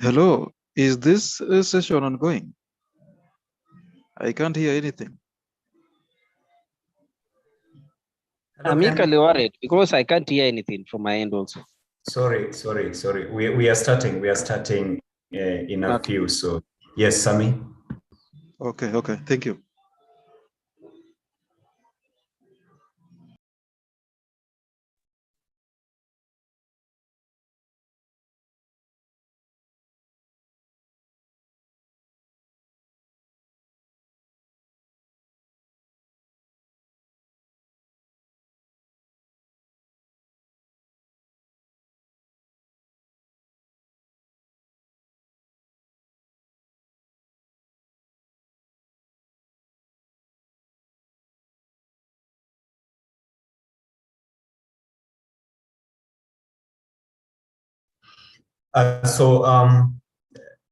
Hello, is this session ongoing? I can't hear anything. Hello, I'm equally worried because I can't hear anything from my end also. Sorry. We are starting. We are starting in a few. So yes, Sami. Okay, thank you.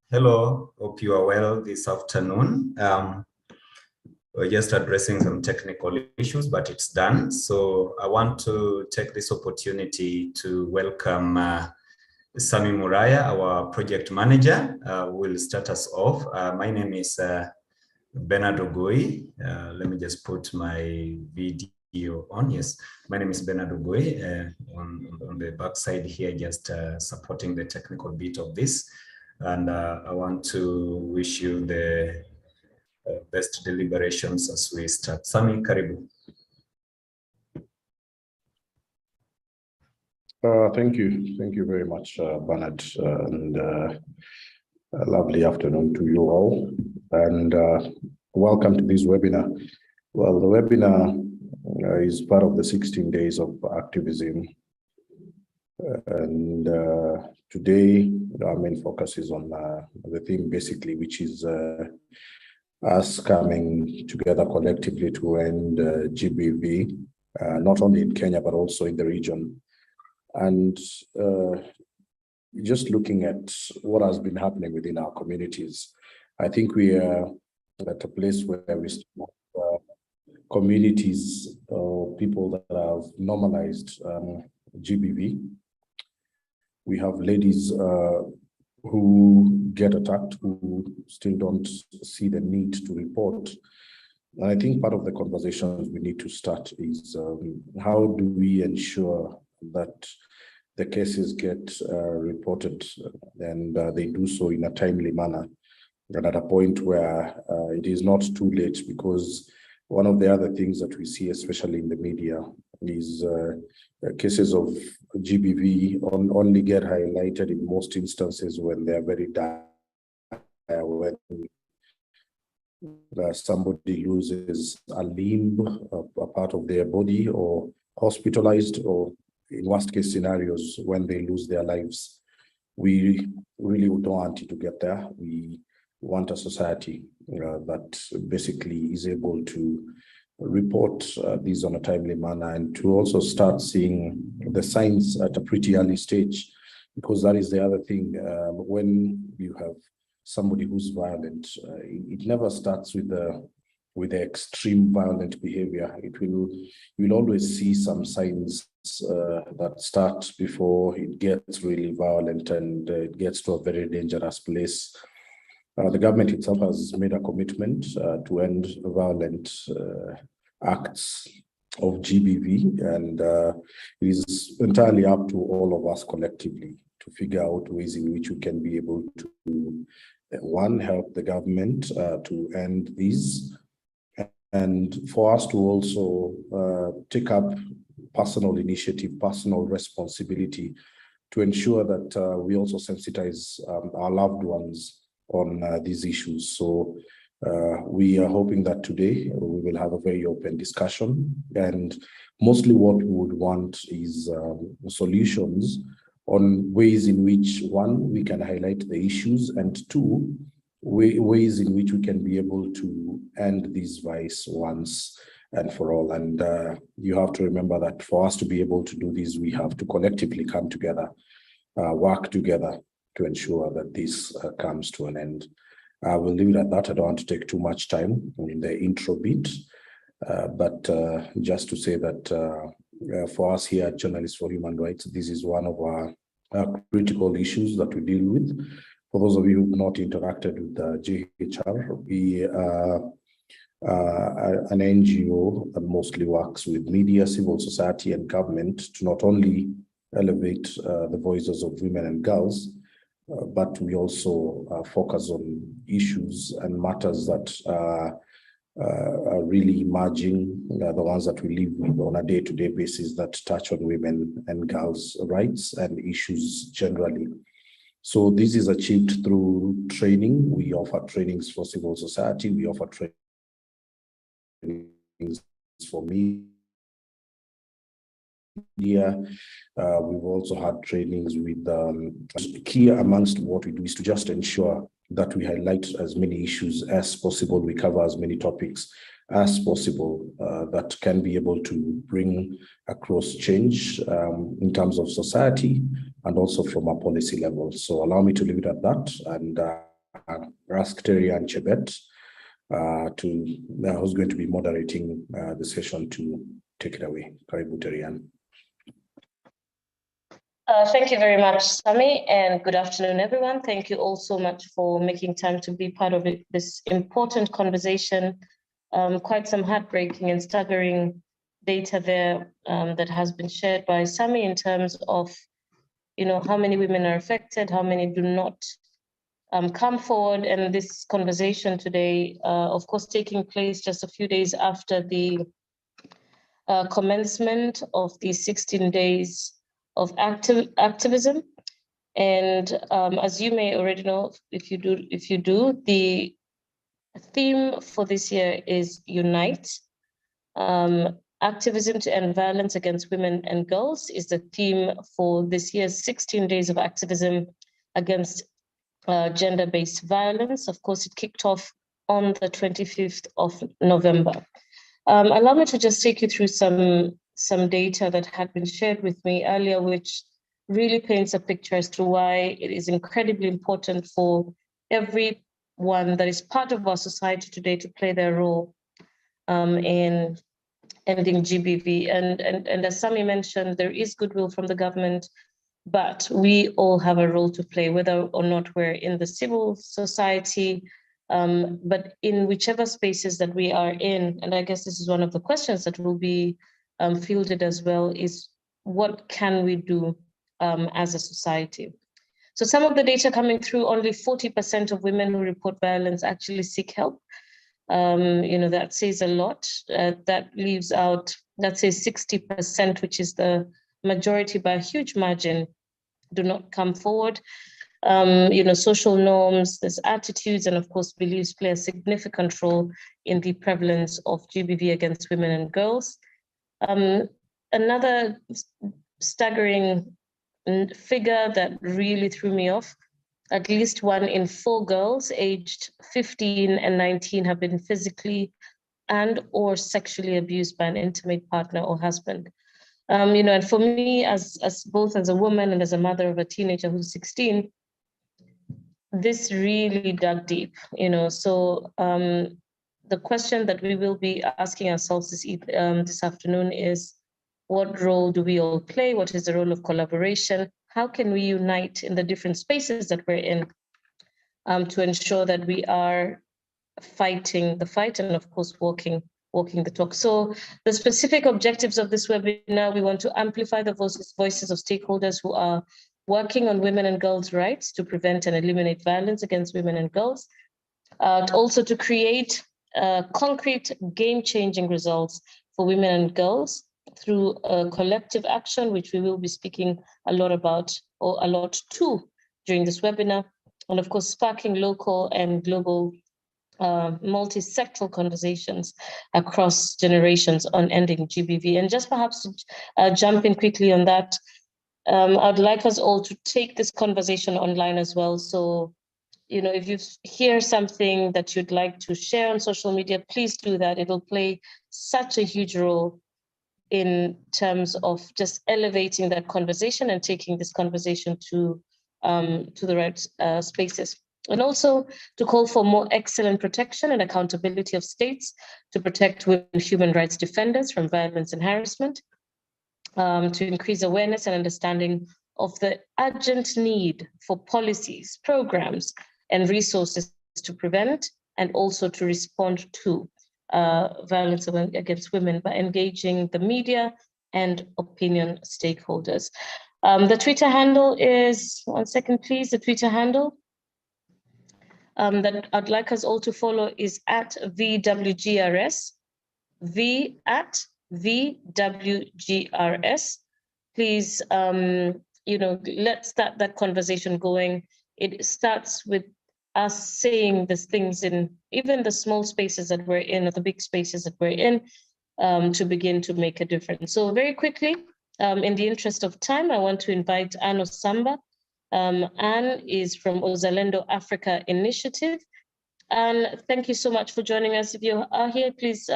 Hello. Hope you are well this afternoon. We're just addressing some technical issues, but it's done. So I want to take this opportunity to welcome Sami Muraya, our project manager, who will start us off. My name is Bernard Ogoi. Let me just put my video on. Yes, my name is Bernard Ogoi. On the back side here, just supporting the technical bit of this. And I want to wish you the best deliberations as we start. Sami, karibu. Thank you very much, Bernard, and a lovely afternoon to you all, and welcome to this webinar. Well, the webinar is part of the 16 days of activism, and today our main focus is on the theme basically, which is us coming together collectively to end GBV, not only in Kenya, but also in the region. And just looking at what has been happening within our communities, I think we are at a place where we still have communities or people that have normalized GBV. We have ladies who get attacked, who still don't see the need to report. And I think part of the conversations we need to start is how do we ensure that the cases get reported and they do so in a timely manner, and at a point where it is not too late, because one of the other things that we see, especially in the media, is cases of GBV only get highlighted in most instances when they are very dire, when somebody loses a limb, a part of their body, or hospitalized, or in worst case scenarios, when they lose their lives. We really don't want it to get there. We want a society that basically is able to report these on a timely manner, and to also start seeing the signs at a pretty early stage, because that is the other thing. When you have somebody who's violent, it never starts with the extreme violent behavior. You'll always see some signs that start before it gets really violent and it gets to a very dangerous place. The government itself has made a commitment to end violent acts of GBV, and it is entirely up to all of us collectively to figure out ways in which we can be able to, one, help the government to end these, and for us to also take up personal initiative, personal responsibility to ensure that we also sensitize our loved ones on these issues. So we are hoping that today we will have a very open discussion, and mostly what we would want is solutions on ways in which, one, we can highlight the issues, and two, ways in which we can be able to end this vice once and for all. And you have to remember that for us to be able to do this, we have to collectively come together, work together to ensure that this comes to an end. I will leave it at that. I don't want to take too much time in the intro bit, but just to say that for us here at Journalists for Human Rights, this is one of our critical issues that we deal with. For those of you who've not interacted with the JHR, we are an NGO that mostly works with media, civil society, and government to not only elevate the voices of women and girls, but we also focus on issues and matters that are really emerging, the ones that we live with on a day-to-day basis that touch on women and girls' rights and issues generally. So this is achieved through training. We offer trainings for civil society. We offer trainings for media. We've also had trainings with key amongst what we do is to just ensure that we highlight as many issues as possible. We cover as many topics as possible that can be able to bring across change in terms of society and also from a policy level. So allow me to leave it at that and ask Terry and Chebet who's going to be moderating the session to take it away. Karibu Terry. Thank you very much, Sami, and good afternoon, everyone. Thank you all so much for making time to be part of this important conversation. Quite some heartbreaking and staggering data there that has been shared by Sami in terms of, how many women are affected, how many do not come forward. And this conversation today, of course, taking place just a few days after the commencement of the 16 days of activism. And as you may already know, if you do, the theme for this year is Unite. Activism to end violence against women and girls is the theme for this year's 16 days of activism against gender-based violence. Of course, it kicked off on the 25th of November. Allow me to just take you through some data that had been shared with me earlier, which really paints a picture as to why it is incredibly important for everyone that is part of our society today to play their role in ending GBV. And as Sami mentioned, there is goodwill from the government, but we all have a role to play, whether or not we're in the civil society, but in whichever spaces that we are in. And I guess this is one of the questions that will be fielded as well, is what can we do as a society? So some of the data coming through, only 40% of women who report violence actually seek help. That says a lot. That leaves out, let's say 60%, which is the majority by a huge margin, do not come forward. Social norms, there's attitudes, and of course beliefs play a significant role in the prevalence of GBV against women and girls. Another staggering figure that really threw me off, at least 1 in 4 girls aged 15 and 19 have been physically and or sexually abused by an intimate partner or husband. And for me, as both as a woman and as a mother of a teenager who's 16, this really dug deep, So the question that we will be asking ourselves this afternoon is, what role do we all play? What is the role of collaboration? How can we unite in the different spaces that we're in to ensure that we are fighting the fight and, of course, walking the talk? So the specific objectives of this webinar, we want to amplify the voices of stakeholders who are working on women and girls' rights to prevent and eliminate violence against women and girls, also to create concrete game-changing results for women and girls through collective action, which we will be speaking a lot about, or a lot too, during this webinar, and of course sparking local and global multi-sectoral conversations across generations on ending GBV. And just perhaps to jump in quickly on that, I'd like us all to take this conversation online as well. So, if you hear something that you'd like to share on social media, please do that. It'll play such a huge role in terms of just elevating that conversation and taking this conversation to the right spaces. And also to call for more excellent protection and accountability of states to protect women human rights defenders from violence and harassment, to increase awareness and understanding of the urgent need for policies, programs, and resources to prevent and also to respond to violence against women by engaging the media and opinion stakeholders. The Twitter handle is, one second please, the Twitter handle that I'd like us all to follow is at VWGRS, at VWGRS. Please, let's start that conversation going. It starts with us saying these things in even the small spaces that we're in or the big spaces that we're in to begin to make a difference. So very quickly, in the interest of time, I want to invite Anne Osamba. Anne is from Uzalendo Africa Initiative. And thank you so much for joining us. If you are here, please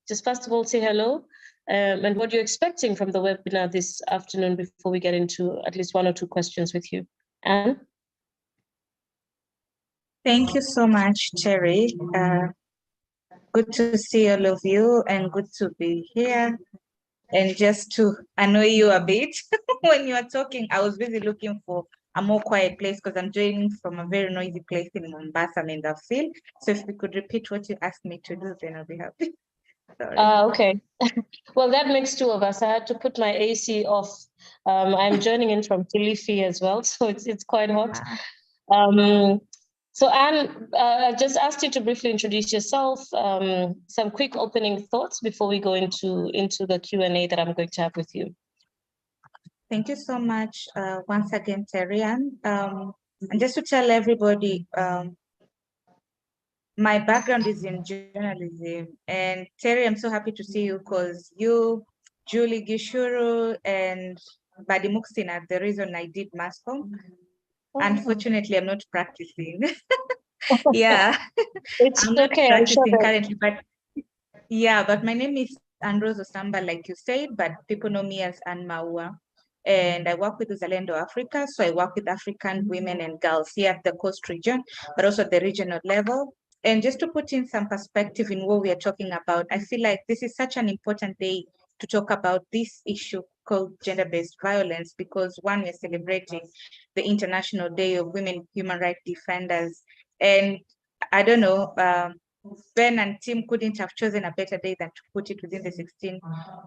just first of all say hello and what you're expecting from the webinar this afternoon before we get into at least one or two questions with you. Anne? Thank you so much, Terry. Good to see all of you and good to be here. And just to annoy you a bit, when you are talking, I was busy looking for a more quiet place because I'm joining from a very noisy place in Mombasa, Mendafil. So if we could repeat what you asked me to do, then I'll be happy. Sorry. Okay. Well, that makes two of us. I had to put my AC off. I'm joining in from Kilifi as well, so it's quite hot. So Anne, I just asked you to briefly introduce yourself, some quick opening thoughts before we go into the Q&A that I'm going to have with you. Thank you so much once again, Terry. And just to tell everybody, my background is in journalism. And Terry, I'm so happy to see you because you, Julie Gishuru, and Badi Muksin are the reason I did mass comm. Unfortunately, I'm not practicing. Yeah, It's I'm not okay, practicing currently, but yeah, but my name is Andros Osamba, like you said, but people know me as Anne Maua. And I work with Uzalendo Africa, so I work with African women and girls here at the coast region, but also at the regional level. And just to put in some perspective in what we are talking about, I feel like this is such an important day to talk about this issue called gender-based violence, because one, we're celebrating the International Day of Women Human Rights Defenders. And I don't know, Ben and Tim couldn't have chosen a better day than to put it within the 16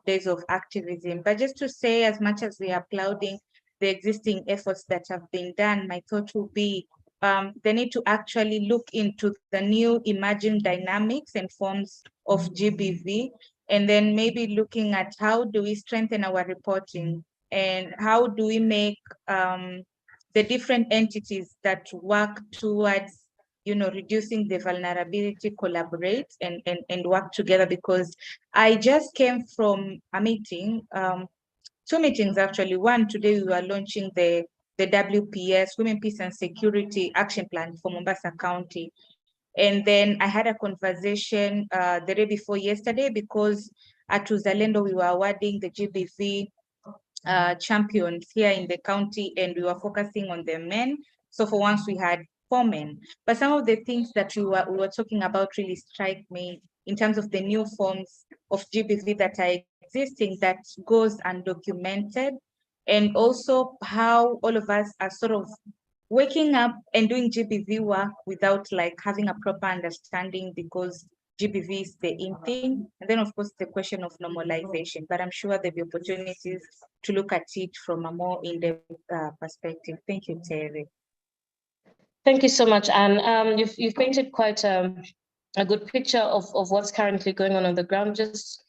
days of activism. But just to say, as much as we are applauding the existing efforts that have been done, my thought would be they need to actually look into the new emerging dynamics and forms of GBV, and then maybe looking at how do we strengthen our reporting and how do we make the different entities that work towards reducing the vulnerability, collaborate and work together. Because I just came from a meeting, two meetings actually. One, today we were launching the WPS, Women, Peace and Security Action Plan for Mombasa County. And then I had a conversation the day before yesterday, because at Uzalendo we were awarding the GBV champions here in the county, and we were focusing on the men. So for once we had 4 men. But some of the things that we were talking about really strike me in terms of the new forms of GBV that are existing that goes undocumented, and also how all of us are sort of waking up and doing GBV work without like having a proper understanding, because GBV is the in thing. And then of course the question of normalization, but I'm sure there'll be opportunities to look at it from a more in-depth perspective. Thank you, Terry. Thank you so much, Anne. You've painted quite a good picture of what's currently going on the ground. Just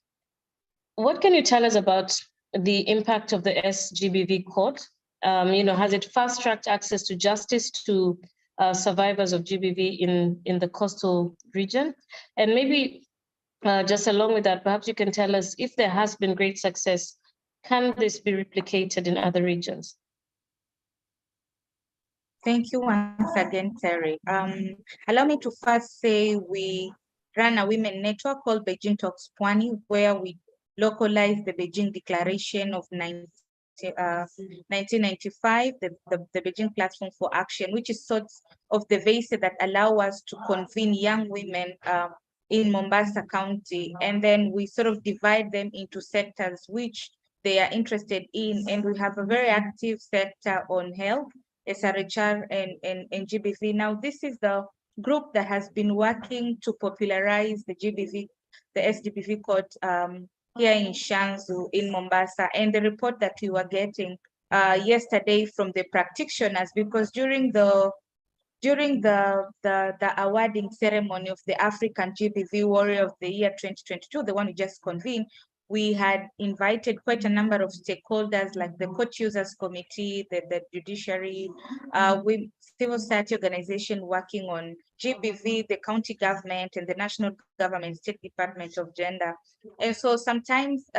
what can you tell us about the impact of the SGBV court? Has it fast-tracked access to justice to survivors of GBV in the coastal region? And maybe just along with that, perhaps you can tell us if there has been great success, can this be replicated in other regions? Thank you once again, Terry. Allow me to first say we run a women network called Beijing Talks Pwani, where we localize the Beijing Declaration of 1995, the Beijing Platform for Action, which is sort of the vessel that allow us to convene young women in Mombasa County. And then we sort of divide them into sectors, which they are interested in. And we have a very active sector on health, SRHR and GBV. Now, this is the group that has been working to popularize the GBV, the SGBV code here in Shanzu, in Mombasa. And the report that we were getting yesterday from the practitioners, because during the awarding ceremony of the African GBV Warrior of the Year 2022, the one we just convened, we had invited quite a number of stakeholders like the Court Users Committee, the judiciary, civil society organization working on GBV, the county government and the national government, State Department of Gender. And so sometimes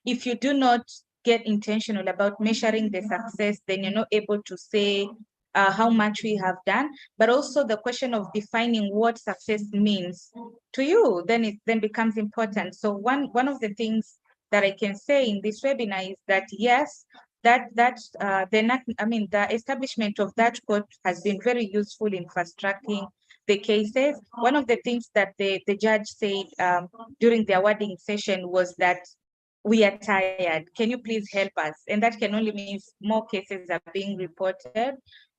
if you do not get intentional about measuring the success, then you're not able to say how much we have done, but also the question of defining what success means to you, then it then becomes important. So one of the things that I can say in this webinar is that yes, the establishment of that court has been very useful in fast tracking the cases. One of the things that the judge said during the awarding session was that we are tired. Can you please help us? And that can only mean more cases are being reported.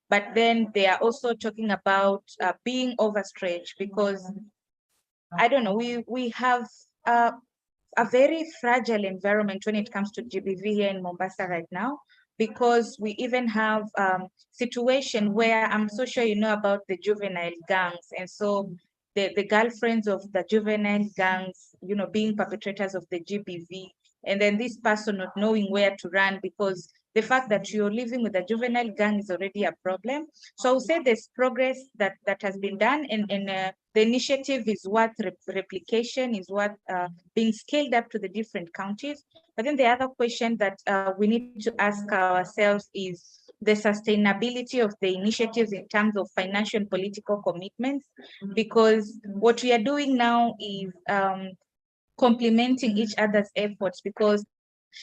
But then they are also talking about being overstretched, because I don't know, we have a very fragile environment when it comes to GBV here in Mombasa right now, because we even have situation where I'm so sure you know about the juvenile gangs. And so the girlfriends of the juvenile gangs, you know, being perpetrators of the GBV, and then this person not knowing where to run, because the fact that you're living with a juvenile gang is already a problem. So I would say there's progress that has been done, and the initiative is worth replication, is worth being scaled up to the different counties. But then the other question that we need to ask ourselves is the sustainability of the initiatives in terms of financial and political commitments, because what we are doing now is complementing each other's efforts, because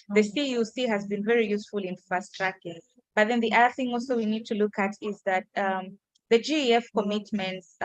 the CUC has been very useful in fast tracking. But then the other thing also we need to look at is that the GEF commitments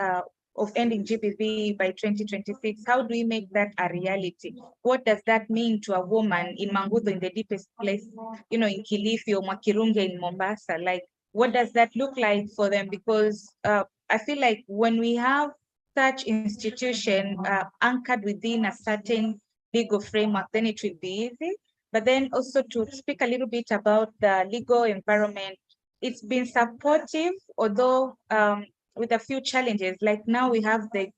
of ending GBV by 2026, how do we make that a reality? What does that mean to a woman in Mangudo, in the deepest place, you know, in Kilifi or Mwakirunge in Mombasa? Like, what does that look like for them? Because I feel like when we have such institution anchored within a certain legal framework, then it will be easy. But then also to speak a little bit about the legal environment, it's been supportive, although with a few challenges. Like now we have the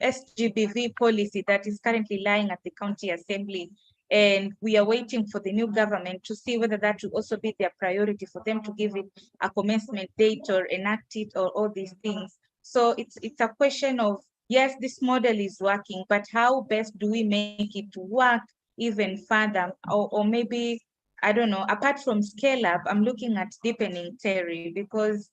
SGBV policy that is currently lying at the county assembly, and we are waiting for the new government to see whether that will also be their priority, for them to give it a commencement date or enact it or all these things. So it's a question of, yes, this model is working, but how best do we make it work even further? Or maybe, I don't know, apart from scale up, I'm looking at deepening, Terry, because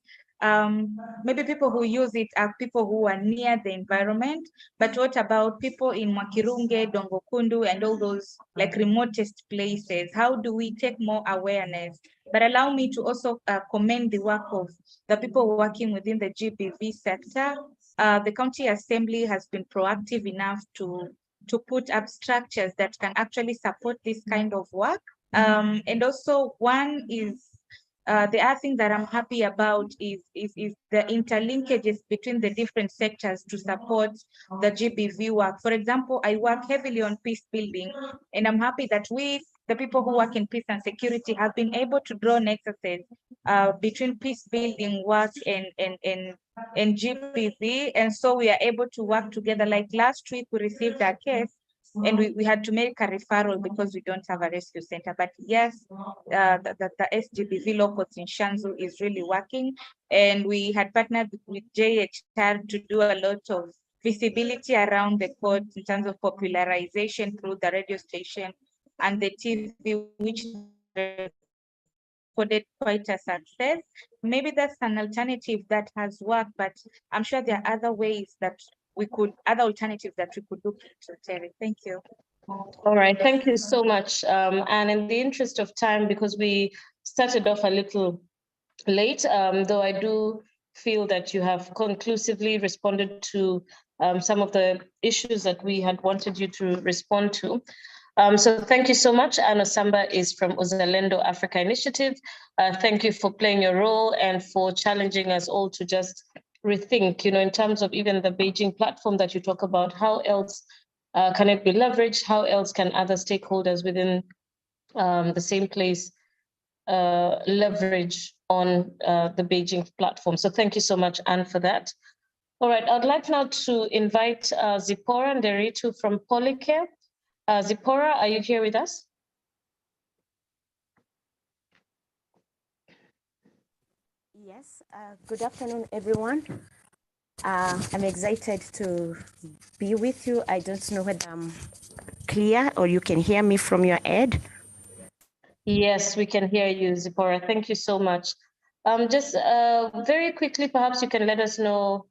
maybe people who use it are people who are near the environment, but what about people in Mwakirunge, Dongokundu, and all those like remotest places? How do we take more awareness? But allow me to also commend the work of the people working within the GBV sector. The county assembly has been proactive enough to put up structures that can actually support this kind of work. And also one is, the other thing that I'm happy about is the interlinkages between the different sectors to support the GBV work. For example, I work heavily on peace building, and I'm happy that the people who work in peace and security have been able to draw nexuses between peace building work and GBV. And so we are able to work together. Like last week, we received a case and we had to make a referral because we don't have a rescue center. But yes, the SGBV locals in Shanzu is really working. And we had partnered with JHR to do a lot of visibility around the court in terms of popularization through the radio station and the TV, which recorded quite a success. Maybe that's an alternative that has worked, but I'm sure there are other ways that other alternatives that we could look into, Terry. Thank you. All right, thank you so much. And in the interest of time, because we started off a little late, though I do feel that you have conclusively responded to some of the issues that we had wanted you to respond to. So thank you so much. Anna Samba is from Uzalendo Africa Initiative. Thank you for playing your role and for challenging us all to just rethink, in terms of even the Beijing platform that you talk about, how else can it be leveraged? How else can other stakeholders within the same place leverage on the Beijing platform? So thank you so much, Anne, for that. All right, I'd like now to invite Zipporah Nderitu from Polycare. Zipporah, are you here with us? Yes, good afternoon, everyone. I'm excited to be with you. I don't know whether I'm clear or you can hear me from your end. Yes, we can hear you, Zipporah. Thank you so much. Just very quickly, perhaps you can let us know,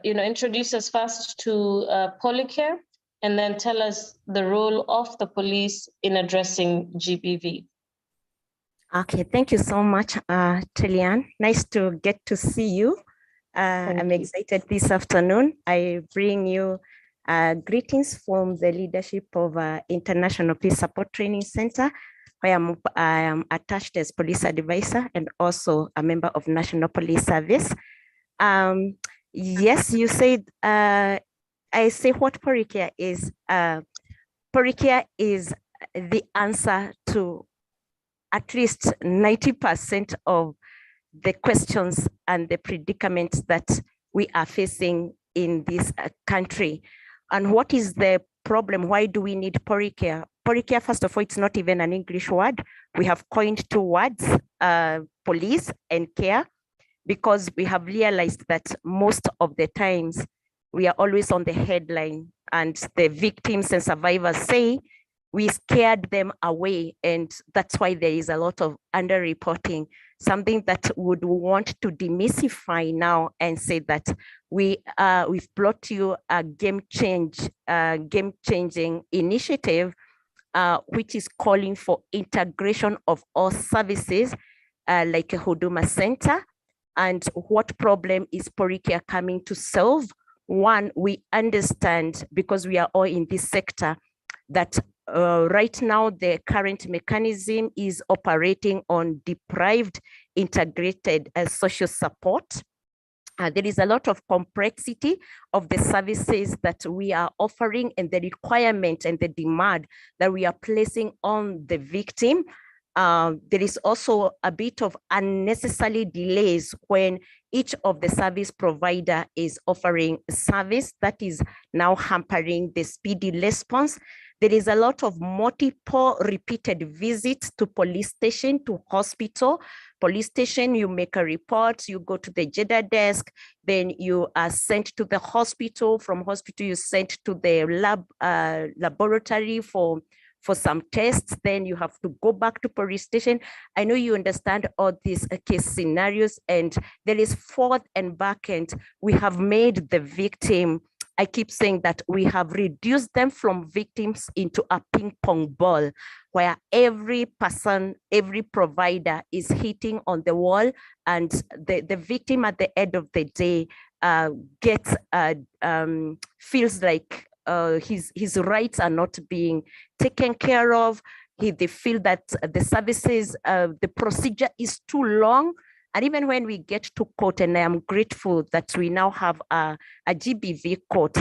introduce us first to Polycare, and then tell us the role of the police in addressing GBV. Okay, thank you so much, Trillian. Nice to get to see you. I'm excited this afternoon. I bring you greetings from the leadership of International Peace Support Training Center, where I am attached as police advisor and also a member of National Police Service. Yes, you said, I say what Polycare is. Polycare is the answer to at least 90% of the questions and the predicaments that we are facing in this country. And what is the problem? Why do we need Polycare? Polycare, first of all, it's not even an English word. We have coined two words, police and care, because we have realized that most of the times we are always on the headline and the victims and survivors say we scared them away, and that's why there is a lot of underreporting. Something that would want to demystify now and say that we've brought you a game-changing initiative, which is calling for integration of all services like a Huduma Center. And what problem is Polycare coming to solve? One, we understand, because we are all in this sector, that right now the current mechanism is operating on deprived integrated social support. There is a lot of complexity of the services that we are offering and the requirement and the demand that we are placing on the victim. There is also a bit of unnecessary delays when each of the service provider is offering a service that is now hampering the speedy response. There is a lot of multiple repeated visits to police station, to hospital. Police station, you make a report, you go to the JHR desk, then you are sent to the hospital. From hospital, you sent to the laboratory for some tests, then you have to go back to police station. I know you understand all these case scenarios, and there is forth and back end. We have made the victim, I keep saying that we have reduced them from victims into a ping pong ball, where every person, every provider is hitting on the wall, and the victim at the end of the day gets feels like his rights are not being taken care of. They feel that the services, the procedure is too long. And even when we get to court, and I am grateful that we now have a GBV court,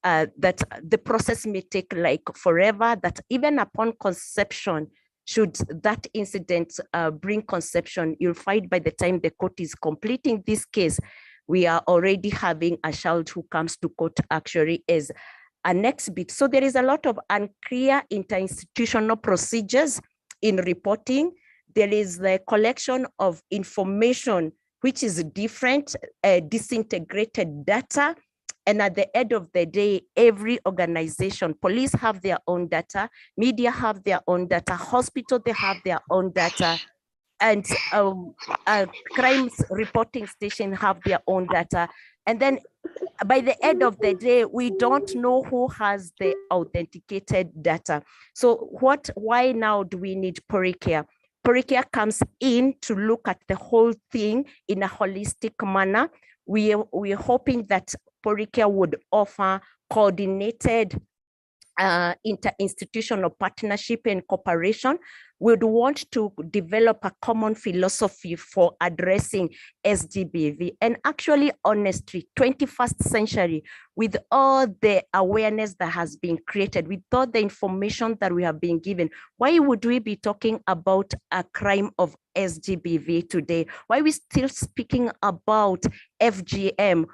that the process may take like forever, that even upon conception, should that incident bring conception, you'll find by the time the court is completing this case, we are already having a child who comes to court actually as a next bit. So there is a lot of unclear interinstitutional procedures in reporting. There is the collection of information, which is different, disintegrated data. And at the end of the day, every organization, police have their own data, media have their own data, hospital, they have their own data, and crimes reporting station have their own data. And then by the end of the day, we don't know who has the authenticated data. So why now do we need Polycare? Polycare comes in to look at the whole thing in a holistic manner. We're hoping that Polycare would offer coordinated interinstitutional partnership and cooperation, would want to develop a common philosophy for addressing SGBV. And actually, honestly, 21st century, with all the awareness that has been created, with all the information that we have been given, why would we be talking about a crime of SGBV today? Why are we still speaking about FGM?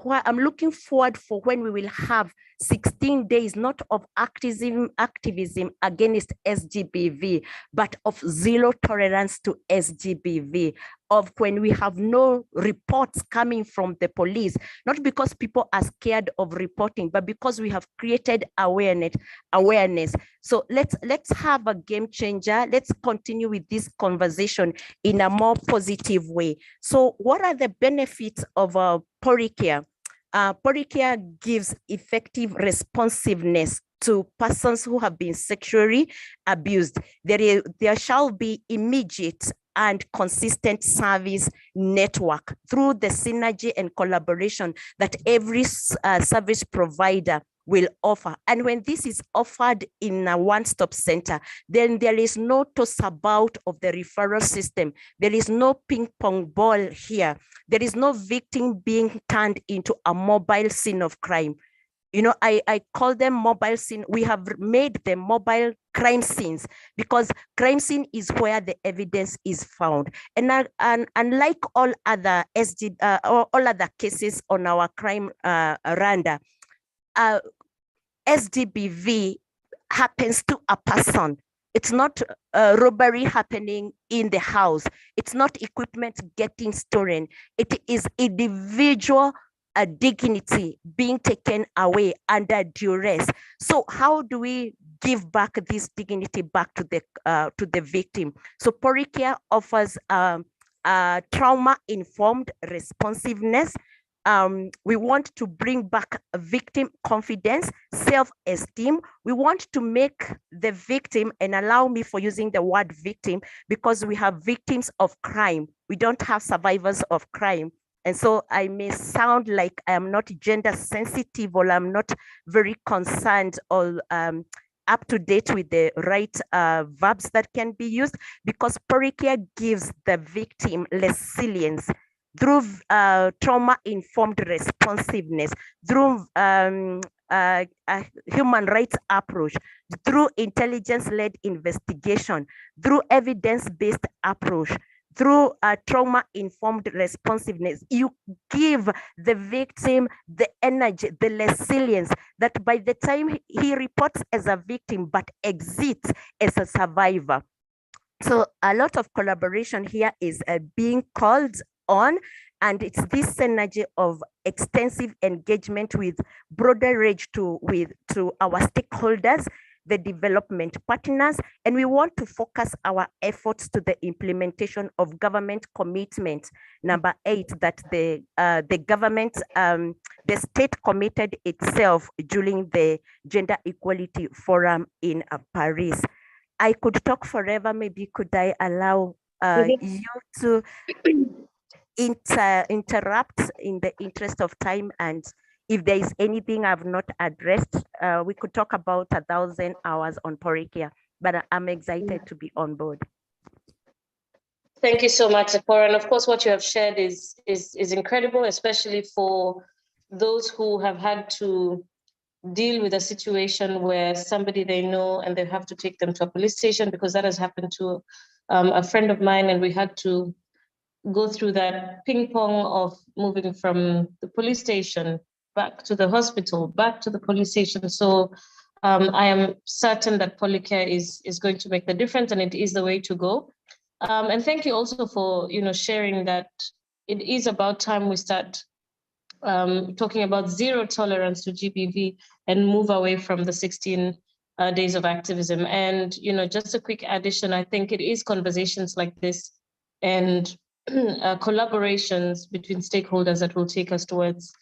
I'm looking forward for when we will have 16 days, not of activism against SGBV, but of zero tolerance to SGBV, of when we have no reports coming from the police, not because people are scared of reporting, but because we have created awareness. So let's have a game changer. Let's continue with this conversation in a more positive way. So what are the benefits of Poricare? Poricare gives effective responsiveness to persons who have been sexually abused. There shall be immediate and consistent service network through the synergy and collaboration that every service provider will offer. And when this is offered in a one-stop center, then there is no toss about of the referral system. There is no ping pong ball here. There is no victim being turned into a mobile scene of crime. You know, I call them mobile scene. We have made them mobile crime scenes because crime scene is where the evidence is found. And unlike all other all other cases on our crime randa, SGBV happens to a person. It's not robbery happening in the house. It's not equipment getting stolen. It is individual dignity being taken away under duress. So how do we give back this dignity back to the victim? So Poricare offers trauma-informed responsiveness. We want to bring back victim confidence, self-esteem. We want to make the victim, and allow me for using the word victim, because we have victims of crime. We don't have survivors of crime. And so I may sound like I am not gender sensitive, or I'm not very concerned or up to date with the right verbs that can be used, because Poricare gives the victim resilience through trauma-informed responsiveness, through a human rights approach, through intelligence-led investigation, through evidence-based approach, through trauma-informed responsiveness. You give the victim the energy, the resilience, that by the time he reports as a victim, but exits as a survivor. So a lot of collaboration here is being called on, and it's this synergy of extensive engagement with broader range to our stakeholders, the development partners, and we want to focus our efforts to the implementation of government commitment number 8 that the government, the state committed itself during the Gender Equality Forum in Paris. I could talk forever. Maybe could I allow you to interrupt in the interest of time, and if there is anything I've not addressed, we could talk about 1,000 hours on Poricare, but I'm excited to be on board. Thank you so much, Zipporah. And of course, what you have shared is incredible, especially for those who have had to deal with a situation where somebody they know and they have to take them to a police station, because that has happened to a friend of mine, and we had to go through that ping pong of moving from the police station back to the hospital, back to the police station. So I am certain that Poricare is going to make the difference, and it is the way to go. And thank you also for sharing that it is about time we start talking about zero tolerance to GBV and move away from the 16 days of activism. And just a quick addition, I think it is conversations like this and collaborations between stakeholders that will take us towards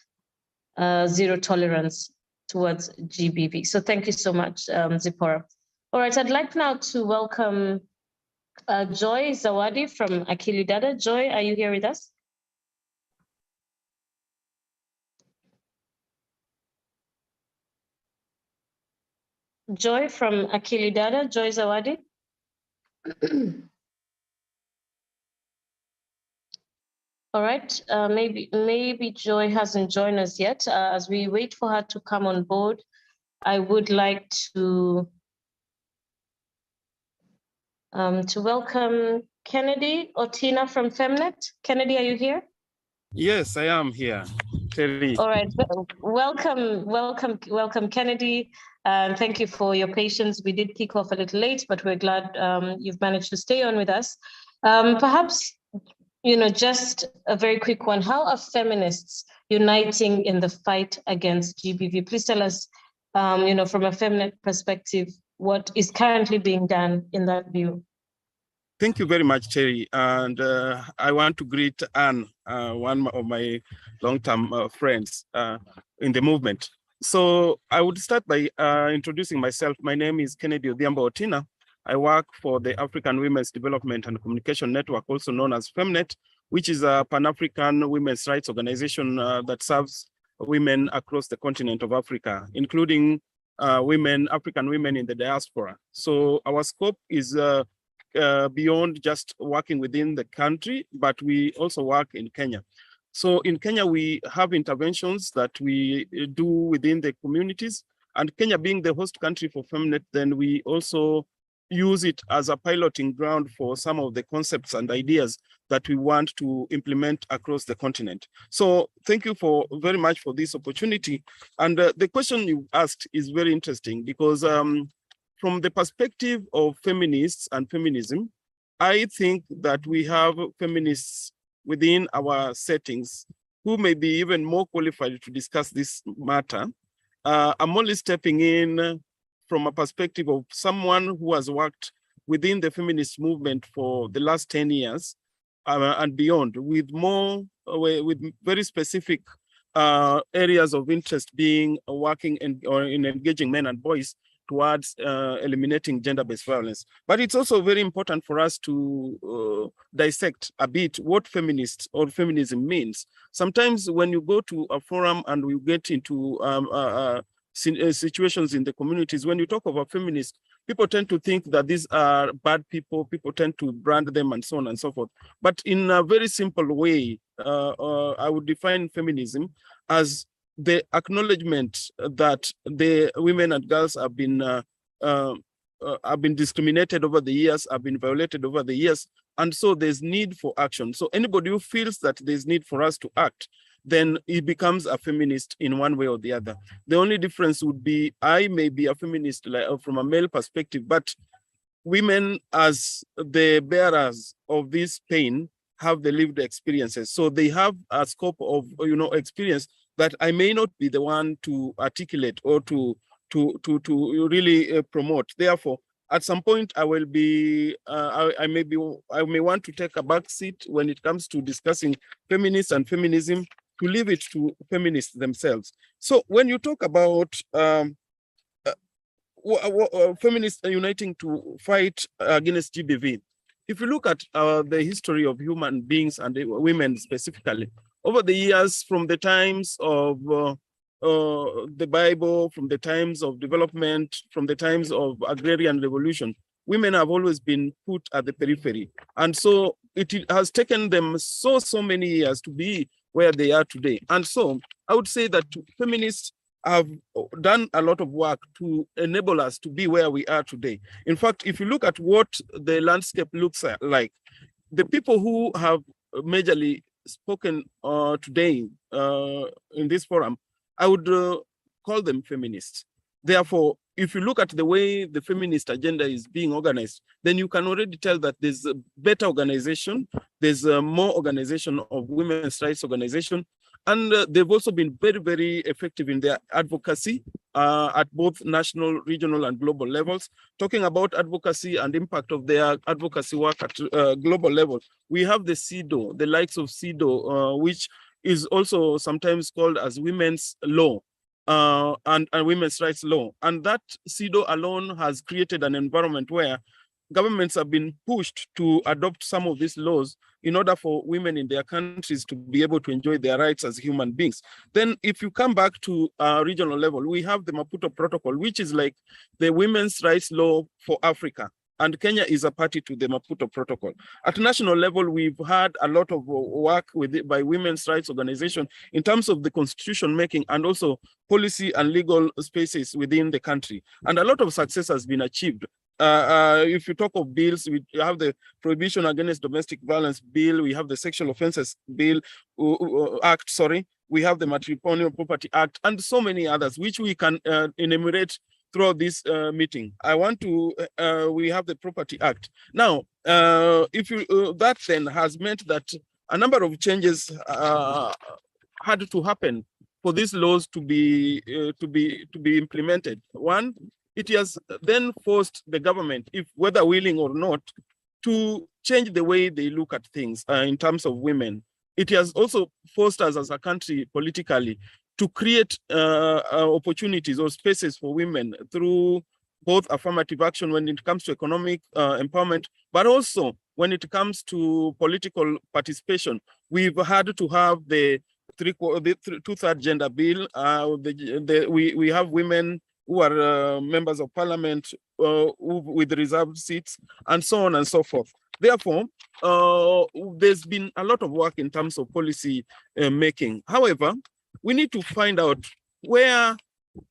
zero tolerance towards GBV. So thank you so much, Zipporah. All right, I'd like now to welcome Joy Zawadi from Akili Dada. Joy, are you here with us? Joy from Akili Dada, Joy Zawadi. All right, maybe Joy hasn't joined us yet. As we wait for her to come on board, I would like to welcome Kennedy Otina from Femnet. Kennedy, are you here? Yes, I am here, Terry. All right, welcome, Kennedy. Thank you for your patience. We did kick off a little late, but we're glad you've managed to stay on with us. Perhaps, just a very quick one. How are feminists uniting in the fight against GBV? Please tell us, from a Femnet perspective, what is currently being done in that view? Thank you very much, Terry. And I want to greet Anne, one of my long-term friends in the movement. So I would start by introducing myself. My name is Kennedy Odhiambo Otina. I work for the African Women's Development and Communication Network, also known as Femnet, which is a Pan-African women's rights organization that serves women across the continent of Africa, including African women in the diaspora. So our scope is beyond just working within the country, but we also work in Kenya. So in Kenya, we have interventions that we do within the communities, and Kenya being the host country for Femnet, then we also use it as a piloting ground for some of the concepts and ideas that we want to implement across the continent. So thank you very much for this opportunity. And the question you asked is very interesting because from the perspective of feminists and feminism, I think that we have feminists within our settings who may be even more qualified to discuss this matter. I'm only stepping in from a perspective of someone who has worked within the feminist movement for the last 10 years and beyond, with very specific areas of interest being working in engaging men and boys towards eliminating gender-based violence. But it's also very important for us to dissect a bit what feminist or feminism means. Sometimes when you go to a forum and we get into situations in the communities, when you talk about feminists, people tend to think that these are bad people, people tend to brand them and so on and so forth. But in a very simple way, I would define feminism as the acknowledgement that the women and girls have been discriminated over the years, have been violated over the years, and so there's need for action. So anybody who feels that there's need for us to act, then it becomes a feminist in one way or the other. The only difference would be I may be a feminist from a male perspective, but women as the bearers of this pain have the lived experiences. So they have a scope of experience that I may not be the one to articulate or to really promote. Therefore, at some point, I will be I may want to take a back seat when it comes to discussing feminists and feminism, to leave it to feminists themselves. So when you talk about feminists uniting to fight against GBV, if you look at the history of human beings and women specifically, over the years, from the times of the Bible, from the times of development, from the times of agrarian revolution, women have always been put at the periphery. And so it has taken them so many years to be where they are today. And so I would say that feminists have done a lot of work to enable us to be where we are today. In fact, if you look at what the landscape looks like, the people who have majorly spoken today in this forum, I would call them feminists. Therefore, if you look at the way the feminist agenda is being organized, then you can already tell that there's a better organization, there's more organization of women's rights organization, and they've also been very effective in their advocacy at both national, regional, and global levels. Talking about advocacy and impact of their advocacy work at global level, we have the CEDAW, the likes of CEDAW, which is also sometimes called as women's law. And women's rights law. And that CEDAW alone has created an environment where governments have been pushed to adopt some of these laws in order for women in their countries to be able to enjoy their rights as human beings. Then if you come back to regional level, we have the Maputo Protocol, which is like the women's rights law for Africa. And Kenya is a party to the Maputo Protocol. At national level, we've had a lot of work by women's rights organizations in terms of the constitution making and also policy and legal spaces within the country. And a lot of success has been achieved. If you talk of bills, we have the Prohibition Against Domestic Violence Bill, we have the Sexual Offences Bill, Act, sorry, we have the Matrimonial Property Act, and so many others, which we can enumerate throughout this meeting. We have the Property Act. Now, that then has meant that a number of changes had to happen for these laws to be implemented. One, it has then forced the government, whether willing or not, to change the way they look at things in terms of women. It has also forced us as a country politically to create opportunities or spaces for women through both affirmative action when it comes to economic empowerment, but also when it comes to political participation. We've had to have the two-third gender bill. We have women who are members of parliament with reserved seats, and so on and so forth. Therefore, there's been a lot of work in terms of policy making. However, we need to find out where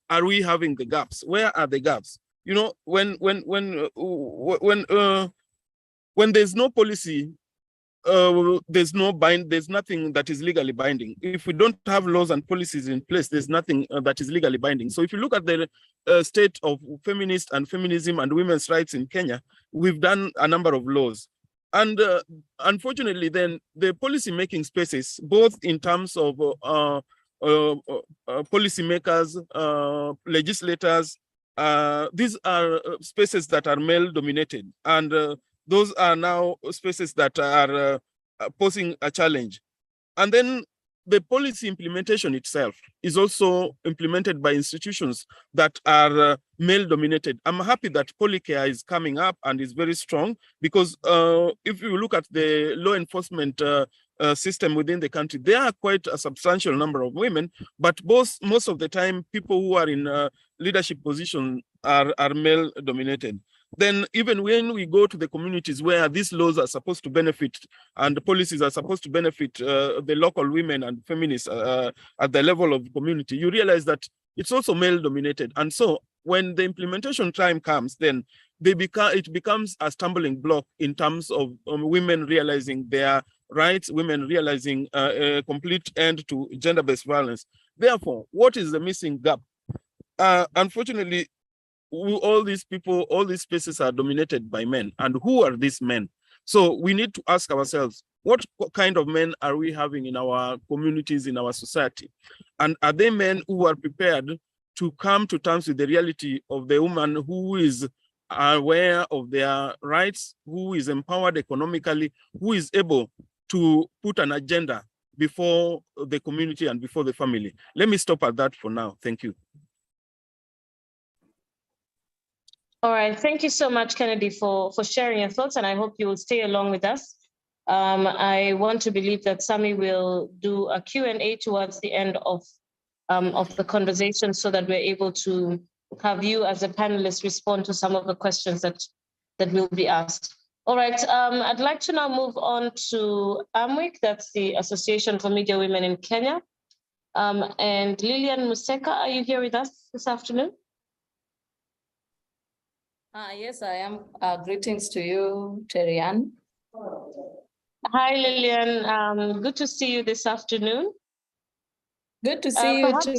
are we having the gaps? Where are the gaps? You know, when there's no policy, there's nothing that is legally binding. If we don't have laws and policies in place, there's nothing that is legally binding. So if you look at the state of feminist and feminism and women's rights in Kenya, we've done a number of laws. And unfortunately, then the policy making spaces, both in terms of policymakers, legislators, these are spaces that are male dominated. And those are now spaces that are posing a challenge. And then the policy implementation itself is also implemented by institutions that are male dominated. I'm happy that Polycare is coming up and is very strong, because if you look at the law enforcement system within the country, there are quite a substantial number of women, but most of the time, people who are in leadership positions are male dominated. Then even when we go to the communities where these laws are supposed to benefit and the policies are supposed to benefit the local women and feminists at the level of the community, you realize that it's also male dominated. And so when the implementation time comes, then it becomes a stumbling block in terms of women realizing their rights, women realizing a complete end to gender-based violence. Therefore, what is the missing gap? Unfortunately, all these people, all these spaces are dominated by men. And who are these men? So we need to ask ourselves, what kind of men are we having in our communities, in our society? And are they men who are prepared to come to terms with the reality of the woman who is aware of their rights, who is empowered economically, who is able to put an agenda before the community and before the family? Let me stop at that for now. Thank you. All right, thank you so much, Kennedy, for sharing your thoughts, and I hope you will stay along with us. I want to believe that Sami will do a Q&A towards the end of the conversation so that we're able to have you as a panelist respond to some of the questions that will be asked. All right, I'd like to now move on to AMWIC, that's the Association for Media Women in Kenya. And Lillian Museka, are you here with us this afternoon? Yes, I am. Greetings to you, Terianne. Hi, Lillian. Good to see you this afternoon. Good to see you too.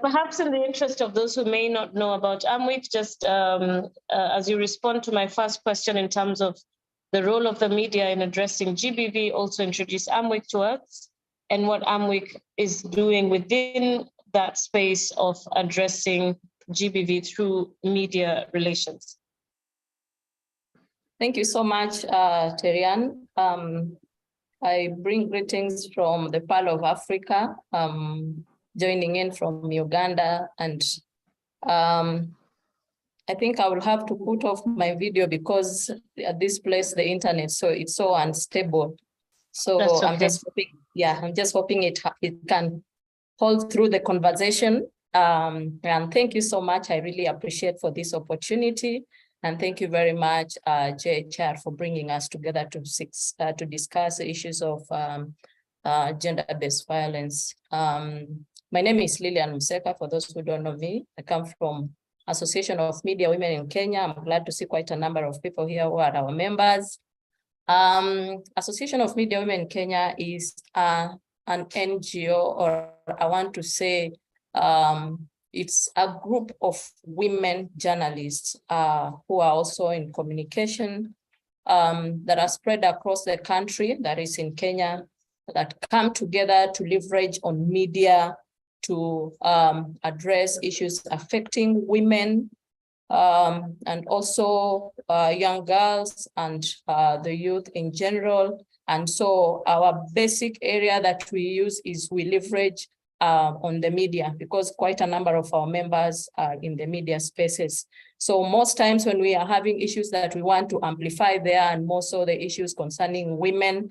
Perhaps in the interest of those who may not know about AMWIC, just as you respond to my first question in terms of the role of the media in addressing GBV, also introduce AMWIC to us and what AMWIC is doing within that space of addressing GBV through media relations. Thank you so much, Terianne. I bring greetings from the Pearl of Africa, joining in from Uganda, and I think I will have to put off my video because at this place, the internet, so it's so unstable. So That's I'm okay. just hoping, yeah, I'm just hoping it can hold through the conversation. And thank you so much. I really appreciate for this opportunity. And thank you very much, JHR, for bringing us together to discuss the issues of gender-based violence. My name is Lilian Museka, for those who don't know me. I come from Association of Media Women in Kenya. I'm glad to see quite a number of people here who are our members. Association of Media Women in Kenya is an NGO, or I want to say it's a group of women journalists who are also in communication that are spread across the country, that is in Kenya, that come together to leverage on media to address issues affecting women and also young girls and the youth in general. And so our basic area that we use is we leverage on the media, because quite a number of our members are in the media spaces. So most times when we are having issues that we want to amplify there, and more so the issues concerning women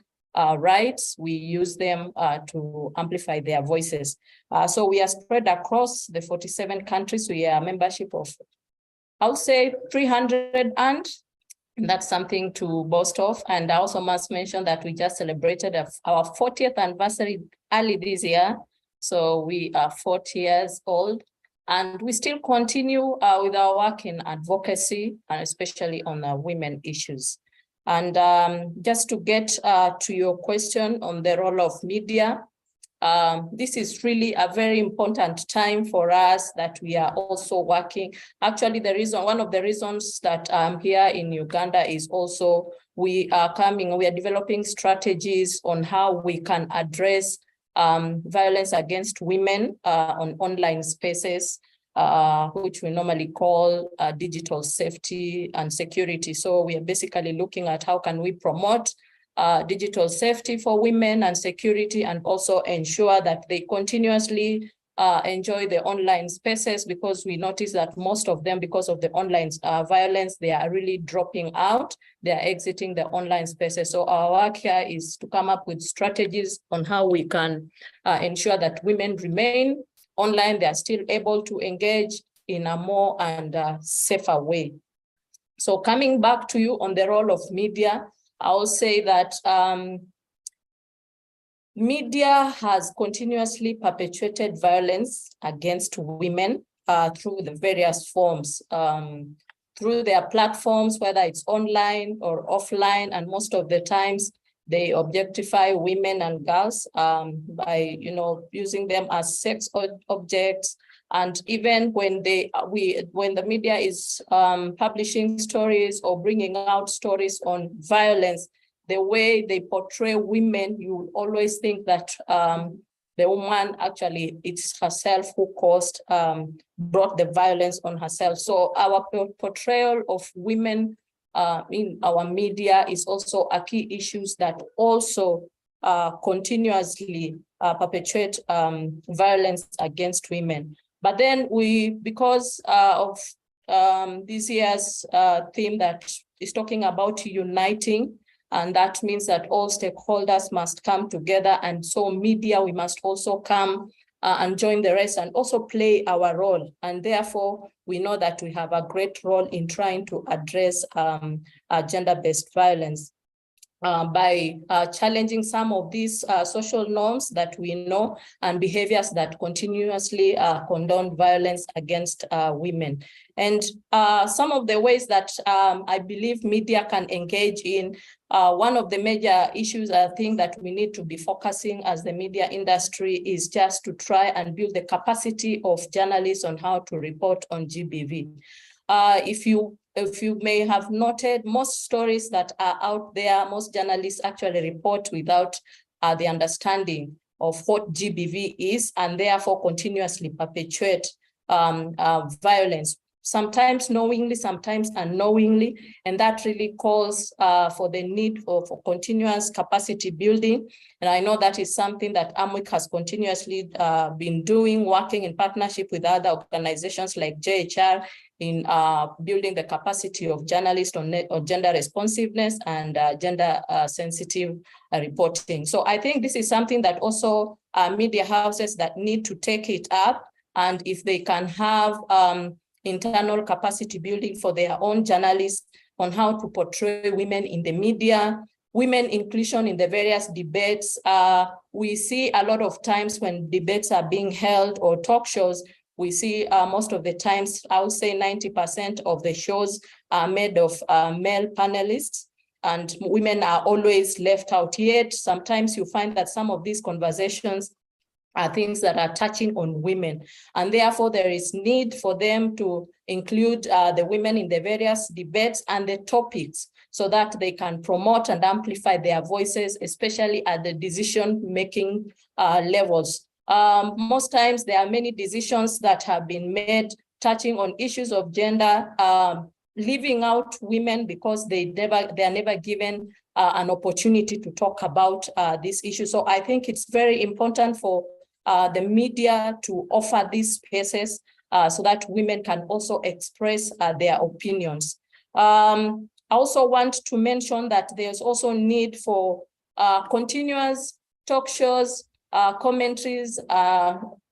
rights, we use them to amplify their voices. So we are spread across the 47 countries. We are a membership of, I'll say 300, and that's something to boast of. And I also must mention that we just celebrated our 40th anniversary early this year. So we are 40 years old, and we still continue with our work in advocacy, and especially on women issues. And just to get to your question on the role of media, this is really a very important time for us that we are also working. Actually, one of the reasons that I'm here in Uganda is also we are developing strategies on how we can address violence against women on online spaces, which we normally call digital safety and security. So we are basically looking at how can we promote digital safety for women and security, and also ensure that they continuously enjoy the online spaces, because we notice that most of them, because of the online violence, they are really dropping out. They are exiting the online spaces. So our work here is to come up with strategies on how we can ensure that women remain online. They are still able to engage in a more and safer way. So coming back to you on the role of media, I'll say that media has continuously perpetuated violence against women through the various forms, through their platforms, whether it's online or offline, and most of the times they objectify women and girls by using them as sex objects. And even when when the media is publishing stories or bringing out stories on violence, the way they portray women, you will always think that the woman actually, it's herself who brought the violence on herself. So our portrayal of women in our media is also a key issue that also continuously perpetuate violence against women. But then because of this year's theme that is talking about uniting, and that means that all stakeholders must come together. And so media, we must also come and join the rest and also play our role. And therefore, we know that we have a great role in trying to address gender-based violence. By challenging some of these social norms that we know and behaviors that continuously condone violence against women. And some of the ways that I believe media can engage in, one of the major issues I think that we need to be focusing as the media industry is just to try and build the capacity of journalists on how to report on GBV. If you may have noted, most stories that are out there, most journalists actually report without the understanding of what GBV is, and therefore continuously perpetuate violence. sometimes knowingly, sometimes unknowingly, and that really calls for the need for continuous capacity building. And I know that is something that AMWIC has continuously been doing, working in partnership with other organizations like JHR in building the capacity of journalists on gender responsiveness and gender sensitive reporting. So I think this is something that also media houses that need to take it up, and if they can have internal capacity building for their own journalists on how to portray women in the media, women inclusion in the various debates. We see a lot of times when debates are being held or talk shows, we see most of the times, I would say 90% of the shows are made of male panelists, and women are always left out. Yet sometimes you find that some of these conversations are things that are touching on women, and therefore there is need for them to include the women in the various debates and the topics, so that they can promote and amplify their voices, especially at the decision-making levels. Most times there are many decisions that have been made touching on issues of gender, leaving out women because they are never given an opportunity to talk about this issue. So I think it's very important for the media to offer these spaces so that women can also express their opinions. I also want to mention that there's also need for continuous talk shows, commentaries.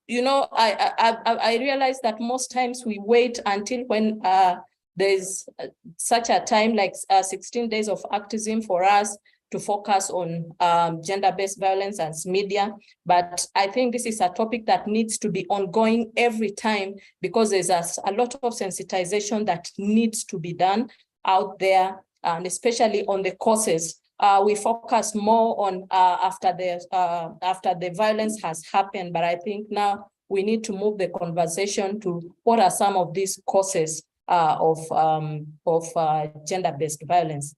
You know, I realize that most times we wait until when there's such a time like 16 days of activism for us to focus on gender-based violence and media. But I think this is a topic that needs to be ongoing every time, because there's a lot of sensitization that needs to be done out there, and especially on the causes. We focus more on after the violence has happened, but I think now we need to move the conversation to what are some of these causes of gender-based violence.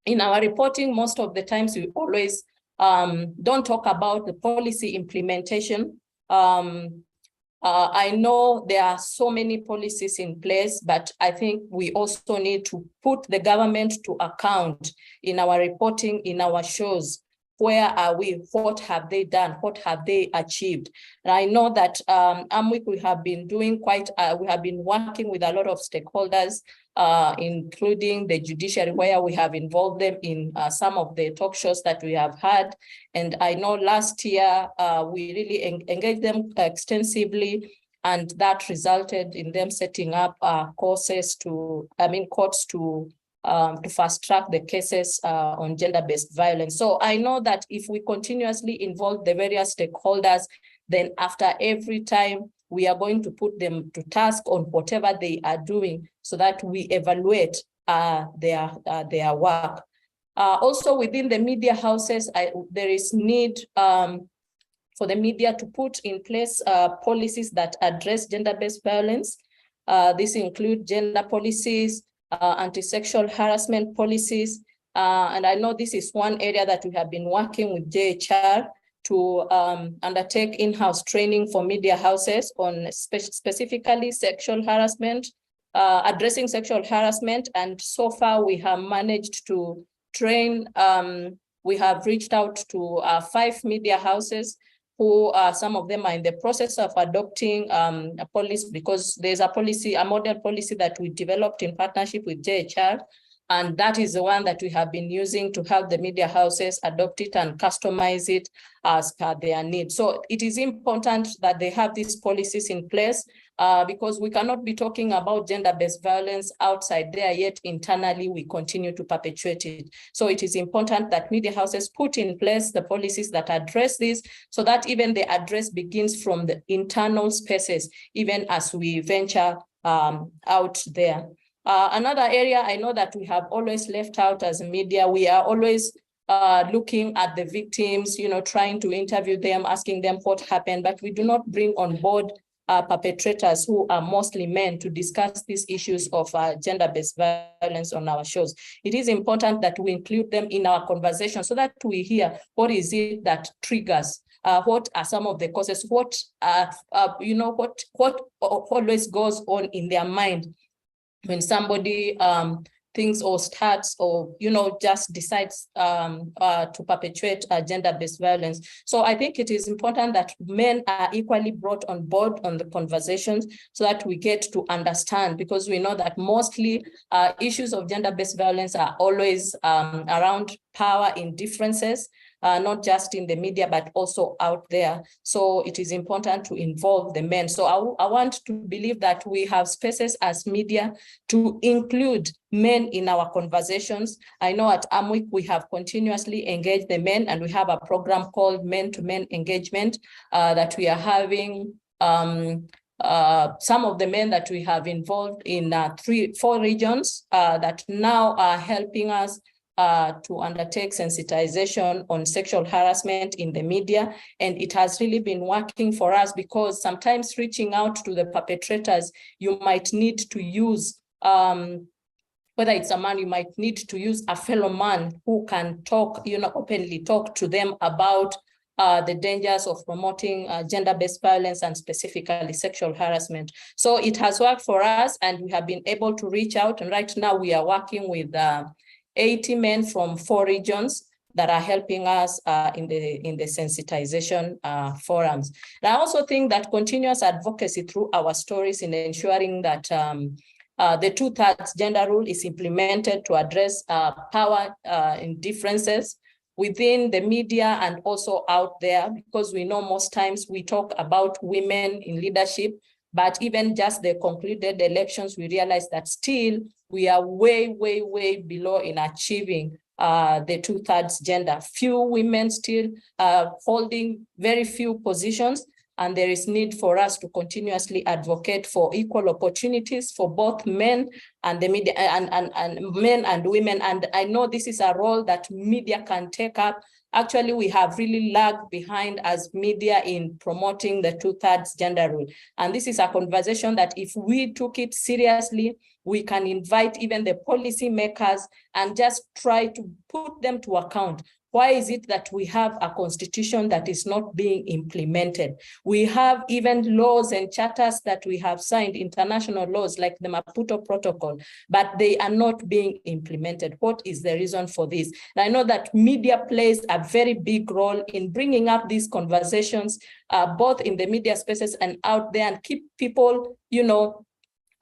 In our reporting, most of the times we always don't talk about the policy implementation. I know there are so many policies in place, but I think we also need to put the government to account in our reporting, in our shows. Where are we? What have they done? What have they achieved? And I know that AMWIC, we have been doing we have been working with a lot of stakeholders, including the judiciary, where we have involved them in some of the talk shows that we have had. And I know last year, we really engaged them extensively, and that resulted in them setting up courts to fast track the cases on gender-based violence. So I know that if we continuously involve the various stakeholders, then after every time we are going to put them to task on whatever they are doing, so that we evaluate their work. Also within the media houses, there is need for the media to put in place policies that address gender-based violence. These include gender policies, anti-sexual harassment policies. And I know this is one area that we have been working with JHR to undertake in-house training for media houses on specifically sexual harassment, addressing sexual harassment. And so far we have managed to train, we have reached out to 5 media houses who some of them are in the process of adopting a policy, because there's a model policy that we developed in partnership with JHR, and that is the one that we have been using to help the media houses adopt it and customize it as per their needs. So it is important that they have these policies in place, because we cannot be talking about gender-based violence outside there, yet internally we continue to perpetuate it. So it is important that media houses put in place the policies that address this, so that even the address begins from the internal spaces, even as we venture out there. Another area I know that we have always left out as media, we are always looking at the victims, trying to interview them, asking them what happened, but we do not bring on board perpetrators who are mostly men to discuss these issues of gender-based violence on our shows. It is important that we include them in our conversation so that we hear what is it that triggers, what are some of the causes, what always goes on in their mind when somebody thinks or starts or, just decides to perpetuate gender-based violence. So I think it is important that men are equally brought on board on the conversations so that we get to understand, because we know that mostly issues of gender-based violence are always around power indifferences, not just in the media, but also out there. So it is important to involve the men. So I want to believe that we have spaces as media to include men in our conversations. I know at Amwick, we have continuously engaged the men, and we have a program called Men-to-Men Engagement that we are having. Some of the men that we have involved in 4 regions that now are helping us to undertake sensitization on sexual harassment in the media. And it has really been working for us, because sometimes reaching out to the perpetrators, you might need to use, whether it's a man, you might need to use a fellow man who can talk, openly talk to them about the dangers of promoting gender-based violence and specifically sexual harassment. So it has worked for us, and we have been able to reach out. And right now we are working with 80 men from 4 regions that are helping us in the sensitization forums. And I also think that continuous advocacy through our stories in ensuring that the 2/3 gender rule is implemented to address power indifferences within the media and also out there, because we know most times we talk about women in leadership, but even just the concluded elections, we realize that still we are way, way, way below in achieving the 2/3 gender. Few women still holding very few positions, and there is need for us to continuously advocate for equal opportunities for both men and the media, and men and women. And I know this is a role that media can take up. Actually, we have really lagged behind as media in promoting the 2/3 gender rule. And this is a conversation that if we took it seriously, we can invite even the policy makers and just try to put them to account. Why is it that we have a constitution that is not being implemented? We have even laws and charters that we have signed, international laws like the Maputo Protocol, but they are not being implemented. What is the reason for this? And I know that media plays a very big role in bringing up these conversations, both in the media spaces and out there, and keep people,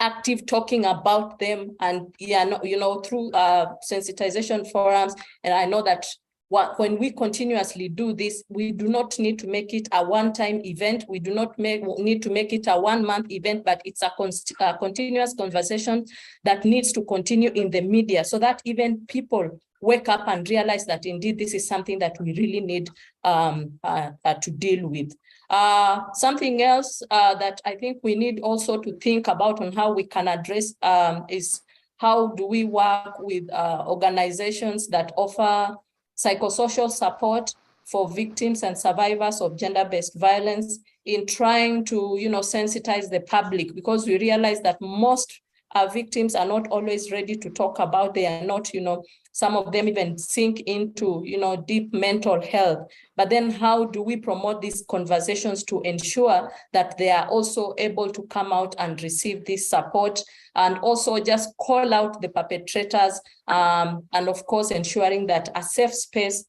active talking about them, and through sensitization forums. And I know that when we continuously do this, we do not need to make it a one-time event. We do not need to make it a one-month event, but it's a continuous conversation that needs to continue in the media, so that even people wake up and realize that indeed this is something that we really need to deal with. Something else that I think we need also to think about on how we can address is how do we work with organizations that offer psychosocial support for victims and survivors of gender-based violence, in trying to, sensitize the public, because we realize that most victims are not always ready to talk about. They are not, some of them even sink into, deep mental health. But then how do we promote these conversations to ensure that they are also able to come out and receive this support, and also just call out the perpetrators, and of course ensuring that a safe space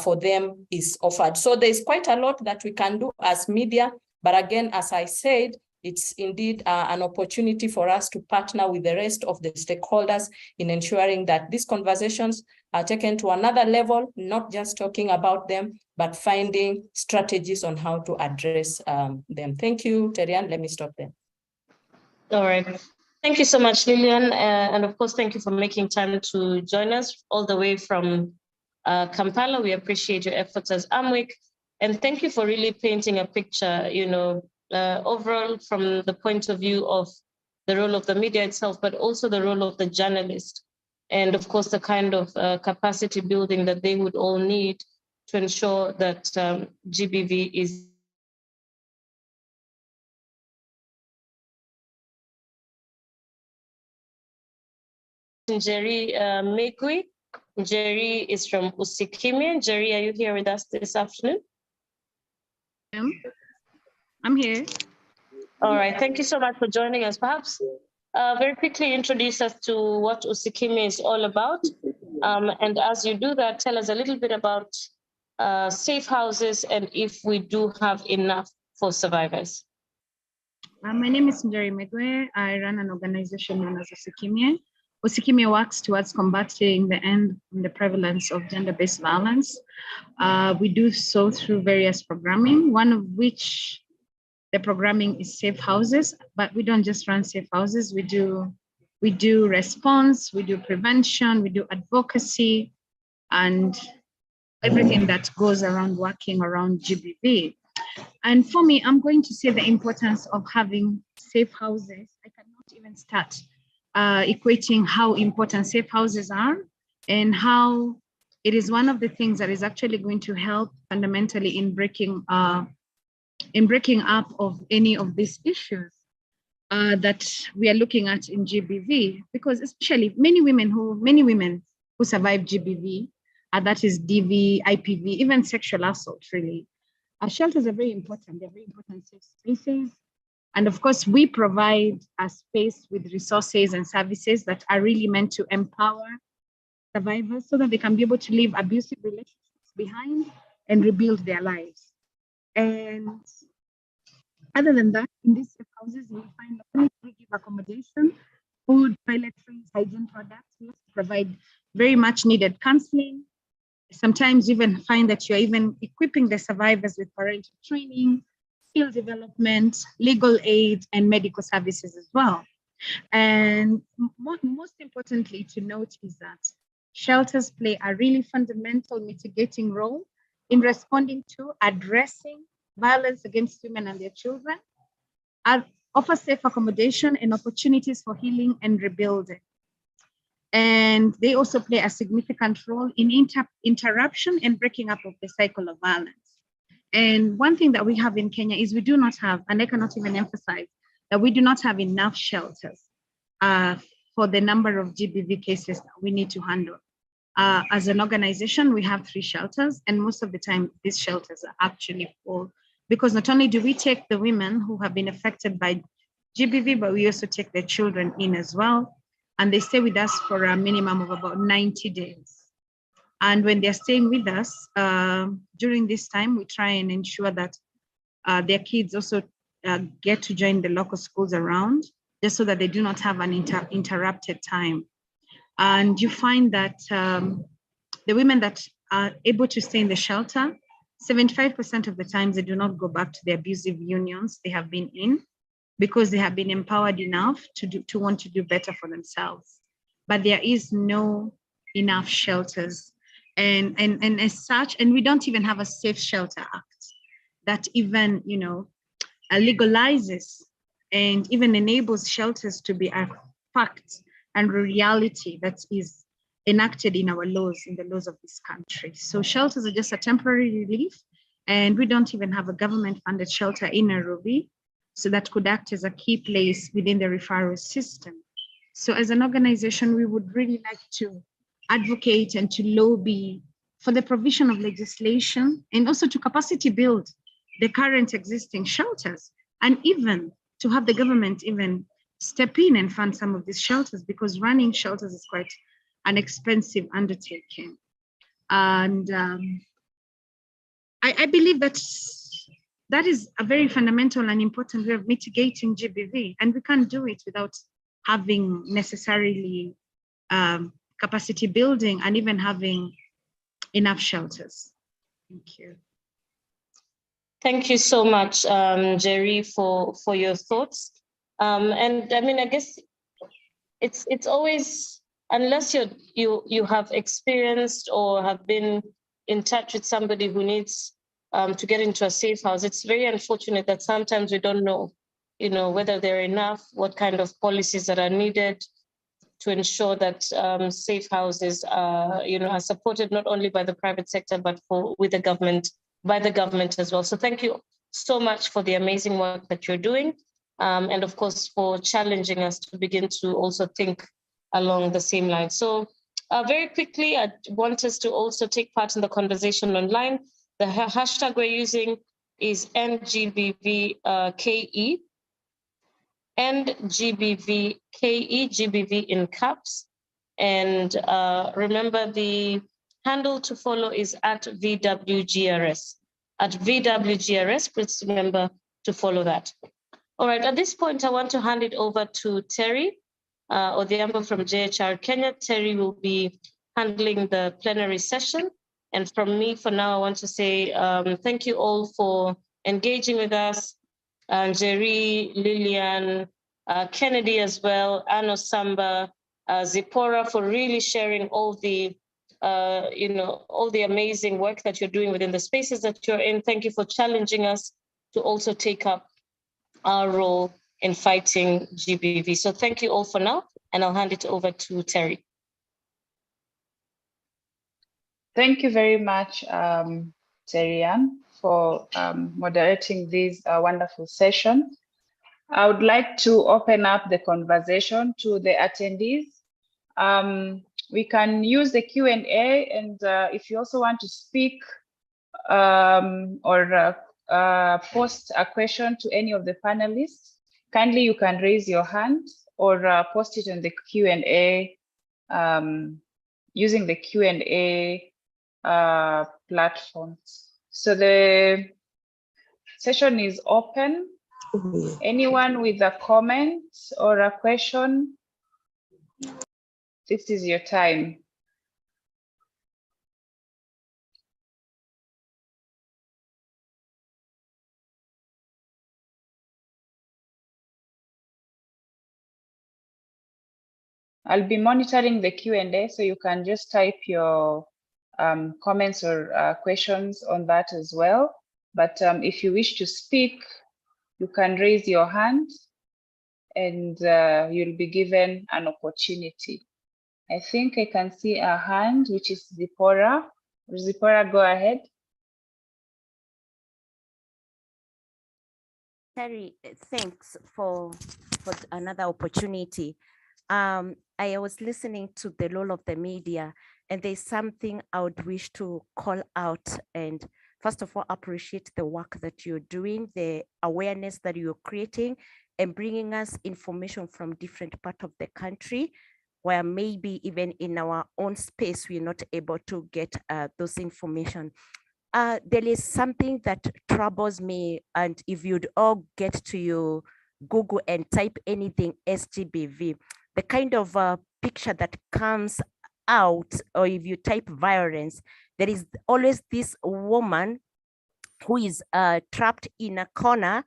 for them is offered. So there's quite a lot that we can do as media, but again, as I said, it's indeed an opportunity for us to partner with the rest of the stakeholders in ensuring that these conversations are taken to another level, not just talking about them, but finding strategies on how to address them. Thank you, Terian. Let me stop there. All right. Thank you so much, Lillian. And of course, thank you for making time to join us all the way from Kampala. We appreciate your efforts as Amwick. And thank you for really painting a picture, overall from the point of view of the role of the media itself, but also the role of the journalist. And of course, the kind of capacity building that they would all need to ensure that GBV is Jerry Megui. Jerry is from Usikimia. Jerry, are you here with us this afternoon? I'm here. All right, thank you so much for joining us. Perhaps very quickly introduce us to what Usikimi is all about. And as you do that, tell us a little bit about safe houses and if we do have enough for survivors. My name is Njeri Megwe. I run an organization known as Usikimi. Usikimi works towards combating the end of the prevalence of gender-based violence. We do so through various programming, one of which the programming is safe houses, but we don't just run safe houses. We do response, we do prevention, we do advocacy, and everything that goes around working around GBV. And for me, I'm going to say the importance of having safe houses. I cannot even start equating how important safe houses are and how it is one of the things that is actually going to help fundamentally in breaking up of any of these issues that we are looking at in GBV, because especially many women who survive GBV, that is DV, IPV, even sexual assault, really. Our shelters are very important. They're very important safe spaces. And of course, we provide a space with resources and services that are really meant to empower survivors so that they can be able to leave abusive relationships behind and rebuild their lives. And other than that, in these safe houses, you will find not only we give accommodation, food, toiletries, hygiene products. We also provide very much needed counseling. Sometimes you even find that you're even equipping the survivors with parental training, skill development, legal aid, and medical services as well. And most importantly to note is that shelters play a really fundamental mitigating role in responding to addressing violence against women and their children, offer safe accommodation and opportunities for healing and rebuilding. And they also play a significant role in interruption and breaking up of the cycle of violence. And one thing that we have in Kenya is we do not have, and I cannot even emphasize, that we do not have enough shelters for the number of GBV cases that we need to handle. As an organization, we have 3 shelters, and most of the time, these shelters are actually full, because not only do we take the women who have been affected by GBV, but we also take their children in as well. And they stay with us for a minimum of about 90 days. And when they're staying with us, during this time, we try and ensure that their kids also get to join the local schools around, just so that they do not have an interrupted time. And you find that the women that are able to stay in the shelter, 75% of the times they do not go back to the abusive unions they have been in, because they have been empowered enough to want to do better for themselves. But there is no enough shelters. And as such, and we don't even have a Safe Shelter Act that even, legalizes and even enables shelters to be a fact and reality that is enacted in our laws, in the laws of this country. So shelters are just a temporary relief, and we don't even have a government-funded shelter in Nairobi, so that could act as a key place within the referral system. So as an organization, we would really like to advocate and to lobby for the provision of legislation, and also to capacity build the current existing shelters, and even to have the government even step in and fund some of these shelters, because running shelters is quite an expensive undertaking. And I believe that is a very fundamental and important way of mitigating GBV, and we can't do it without having necessarily capacity building and even having enough shelters. Thank you. Thank you so much, Jerry, for your thoughts. And I mean, I guess it's always, unless you have experienced or have been in touch with somebody who needs to get into a safe house, it's very unfortunate that sometimes we don't know, whether they're enough, what kind of policies that are needed to ensure that safe houses are supported not only by the private sector, but by the government as well. So thank you so much for the amazing work that you're doing. And of course, for challenging us to begin to also think along the same line. So very quickly, I want us to also take part in the conversation online. The hashtag we're using is NGBVKE. and GBV KE, GBV in caps. And remember, the handle to follow is at VWGRS. At VWGRS, please remember to follow that. All right, at this point, I want to hand it over to Terry Odhiambo from JHR-Kenya. Terry will be handling the plenary session. And from me, for now, I want to say thank you all for engaging with us. Jerry, Lillian, Kennedy as well, Anno Samba, Zipporah, for really sharing all the all the amazing work that you're doing within the spaces that you're in. Thank you for challenging us to also take up our role in fighting GBV. So thank you all for now, and I'll hand it over to Terry. Thank you very much, Terry-Ann, for moderating this wonderful session. I would like to open up the conversation to the attendees. We can use the Q&A, and if you also want to speak or post a question to any of the panelists, kindly you can raise your hand or post it in the Q&A using the Q&A platform. So the session is open. Anyone with a comment or a question, this is your time. I'll be monitoring the Q&A, so you can just type your comments or questions on that as well. But if you wish to speak, you can raise your hand and you'll be given an opportunity. I think I can see a hand, which is Zipporah. Zipporah, go ahead. Terry, thanks for another opportunity. I was listening to the role of the media, and there's something I would wish to call out. And first of all, appreciate the work that you're doing, the awareness that you're creating, and bringing us information from different parts of the country, where maybe even in our own space, we're not able to get those information. There is something that troubles me, and if you'd all get to your Google and type anything SGBV, the kind of picture that comes out, or if you type violence, there is always this woman who is trapped in a corner,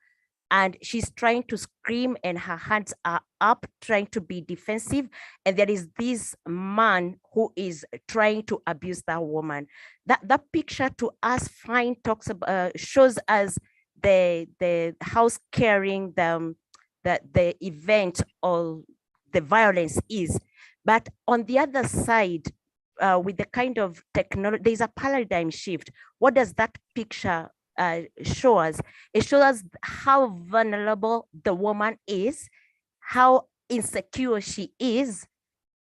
and she's trying to scream and her hands are up, trying to be defensive. And there is this man who is trying to abuse that woman. That picture to us fine talks about, shows us the house caring the event or the violence is. But on the other side, with the kind of technology, there's a paradigm shift. What does that picture show us? It shows us how vulnerable the woman is, how insecure she is,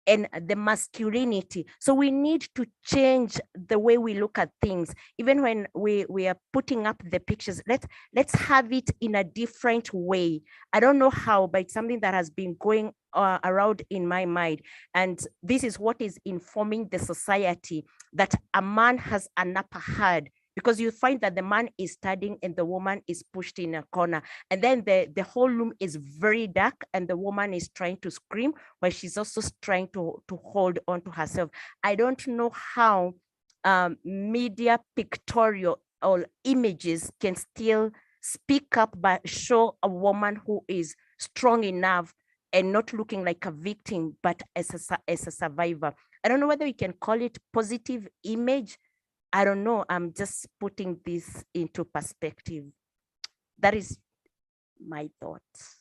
and the masculinity. So we need to change the way we look at things. Even when we are putting up the pictures, let's have it in a different way. I don't know how, but it's something that has been going around in my mind. And this is what is informing the society, that a man has an upper hand, because you find that the man is studying and the woman is pushed in a corner. And then the whole room is very dark and the woman is trying to scream while she's also trying to hold on to herself. I don't know how media pictorial or images can still speak up, but show a woman who is strong enough and not looking like a victim, but as a survivor. I don't know whether we can call it positive image. I don't know. I'm just putting this into perspective. That is my thoughts.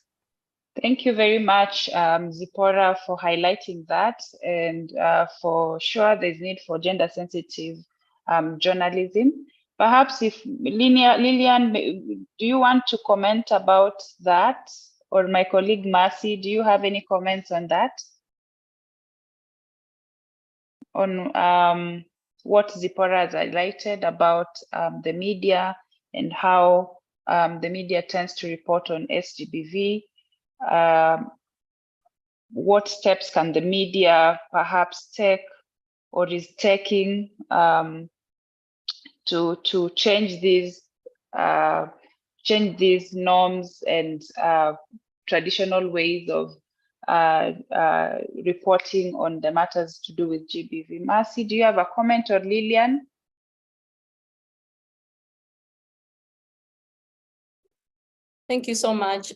Thank you very much, Zipporah, for highlighting that. And for sure, there's need for gender sensitive journalism. Perhaps if Lillian, do you want to comment about that? Or my colleague Mercy, do you have any comments on that? On what Zipporah has highlighted about the media and how the media tends to report on SGBV. what steps can the media perhaps take or is taking to change these norms and traditional ways of reporting on the matters to do with GBV. Mercy, do you have a comment, or Lillian? Thank you so much,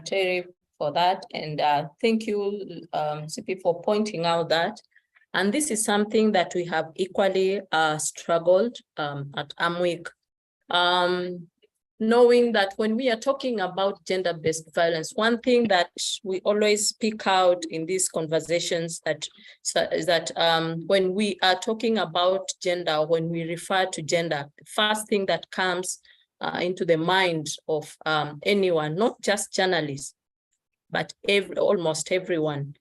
Terry, for that. And thank you, CP, for pointing out that. And this is something that we have equally struggled at AMWIC. Knowing that when we are talking about gender-based violence, one thing that we always speak out in these conversations is that when we are talking about gender, when we refer to gender, the first thing that comes into the mind of anyone, not just journalists, but almost everyone,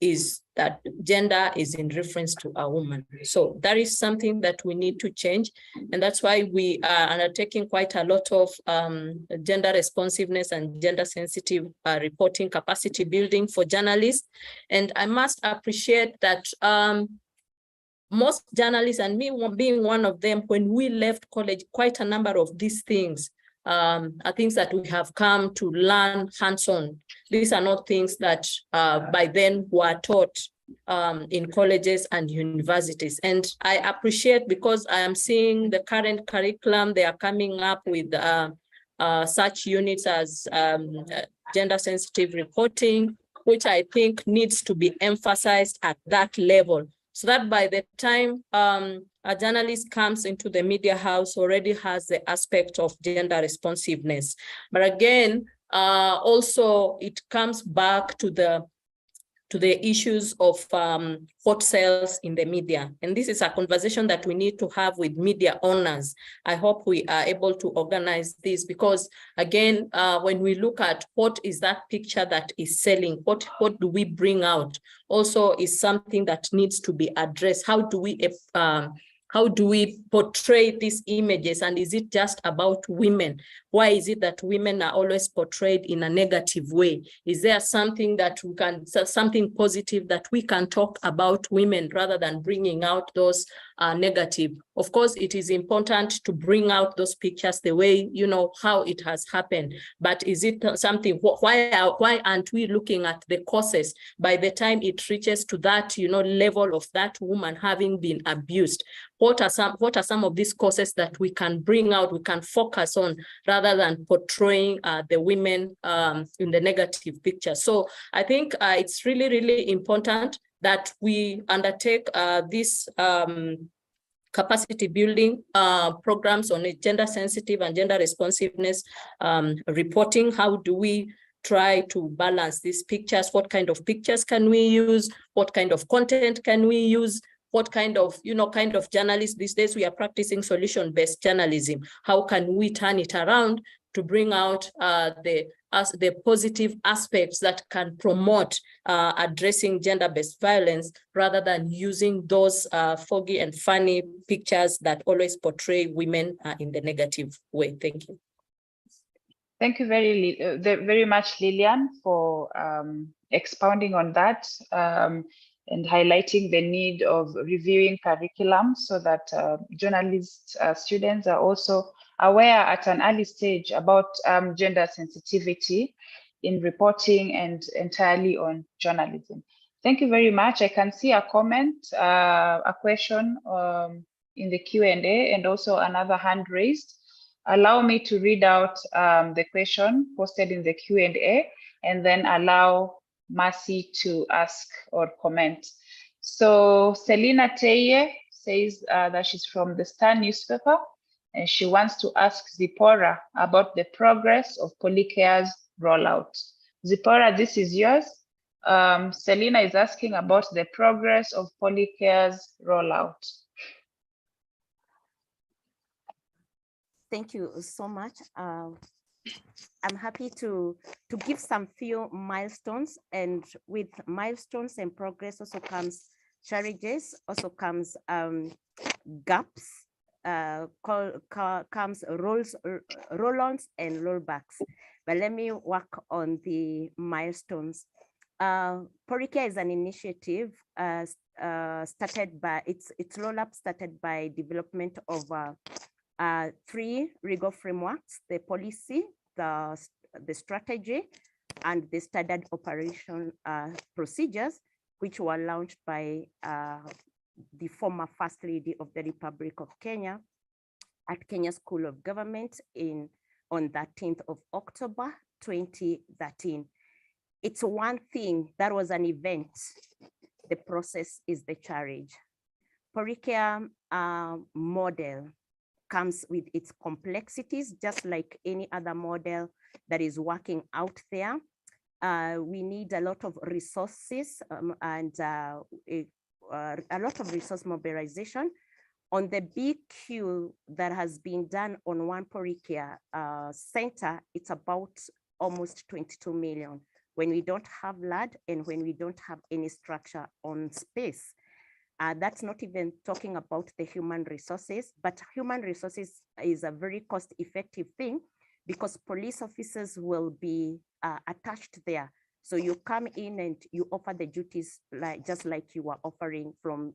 is that gender is in reference to a woman. So that is something that we need to change. And that's why we are undertaking quite a lot of gender responsiveness and gender sensitive reporting capacity building for journalists. And I must appreciate that most journalists, and me being one of them, when we left college, quite a number of these things are things that we have come to learn hands-on. These are not things that by then were taught in colleges and universities. And I appreciate, because I am seeing the current curriculum, they are coming up with such units as gender sensitive reporting, which I think needs to be emphasized at that level, so that by the time a journalist comes into the media house, already has the aspect of gender responsiveness. But again, also it comes back to the issues of what sells in the media. And this is a conversation that we need to have with media owners. I hope we are able to organize this, because again, when we look at what is that picture that is selling, what do we bring out, also is something that needs to be addressed. How do we portray these images? And is it just about women? Why is it that women are always portrayed in a negative way? Is there something that we can, something positive that we can talk about women rather than bringing out those negative? Of course, it is important to bring out those pictures the way, you know, how it has happened. But is it something, why aren't we looking at the causes by the time it reaches to that, you know, level of that woman having been abused? What are some of these causes that we can bring out, we can focus on, rather than portraying the women in the negative picture? So I think it's really, really important that we undertake this capacity building programs on gender sensitive and gender responsiveness reporting. How do we try to balance these pictures? What kind of pictures can we use? What kind of content can we use? What kind of, you know, kind of journalists these days? We are practicing solution-based journalism. How can we turn it around to bring out the positive aspects that can promote addressing gender-based violence, rather than using those foggy and funny pictures that always portray women in the negative way? Thank you. Thank you very much, Lillian, for expounding on that and highlighting the need of reviewing curriculum so that journalist students are also aware at an early stage about gender sensitivity in reporting and entirely on journalism. Thank you very much. I can see a comment, a question in the Q&A, and also another hand raised. Allow me to read out the question posted in the Q&A, and then allow Mercy to ask or comment. So Selina Teye says that she's from the Star newspaper, and she wants to ask Zipporah about the progress of Polycare's rollout. Zipporah, this is yours. Selina is asking about the progress of Polycare's rollout. Thank you so much. I'm happy to give some few milestones, and with milestones and progress also comes challenges, also comes gaps comes roll-ons and rollbacks. But let me work on the milestones. Poricare is an initiative started by, its roll-up started by development of 3 rigor frameworks: the policy, the strategy, and the standard operation procedures, which were launched by the former First Lady of the Republic of Kenya at Kenya School of Government on 13th of October 2013. It's one thing, that was an event. The process is the challenge. Poricare model comes with its complexities, just like any other model that is working out there. We need a lot of resources and a lot of resource mobilization. On the BQ that has been done on one Poricare center, it's about almost 22 million. When we don't have land and when we don't have any structure on space. That's not even talking about the human resources, but human resources is a very cost-effective thing because police officers will be attached there. So you come in and you offer the duties just like you are offering from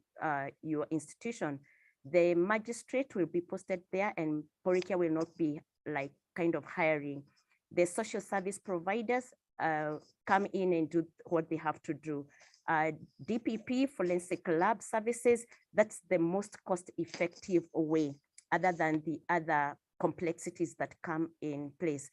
your institution. The magistrate will be posted there and Poricare will not be like kind of hiring. The social service providers come in and do what they have to do. DPP, forensic lab services, that's the most cost-effective way other than the other complexities that come in place.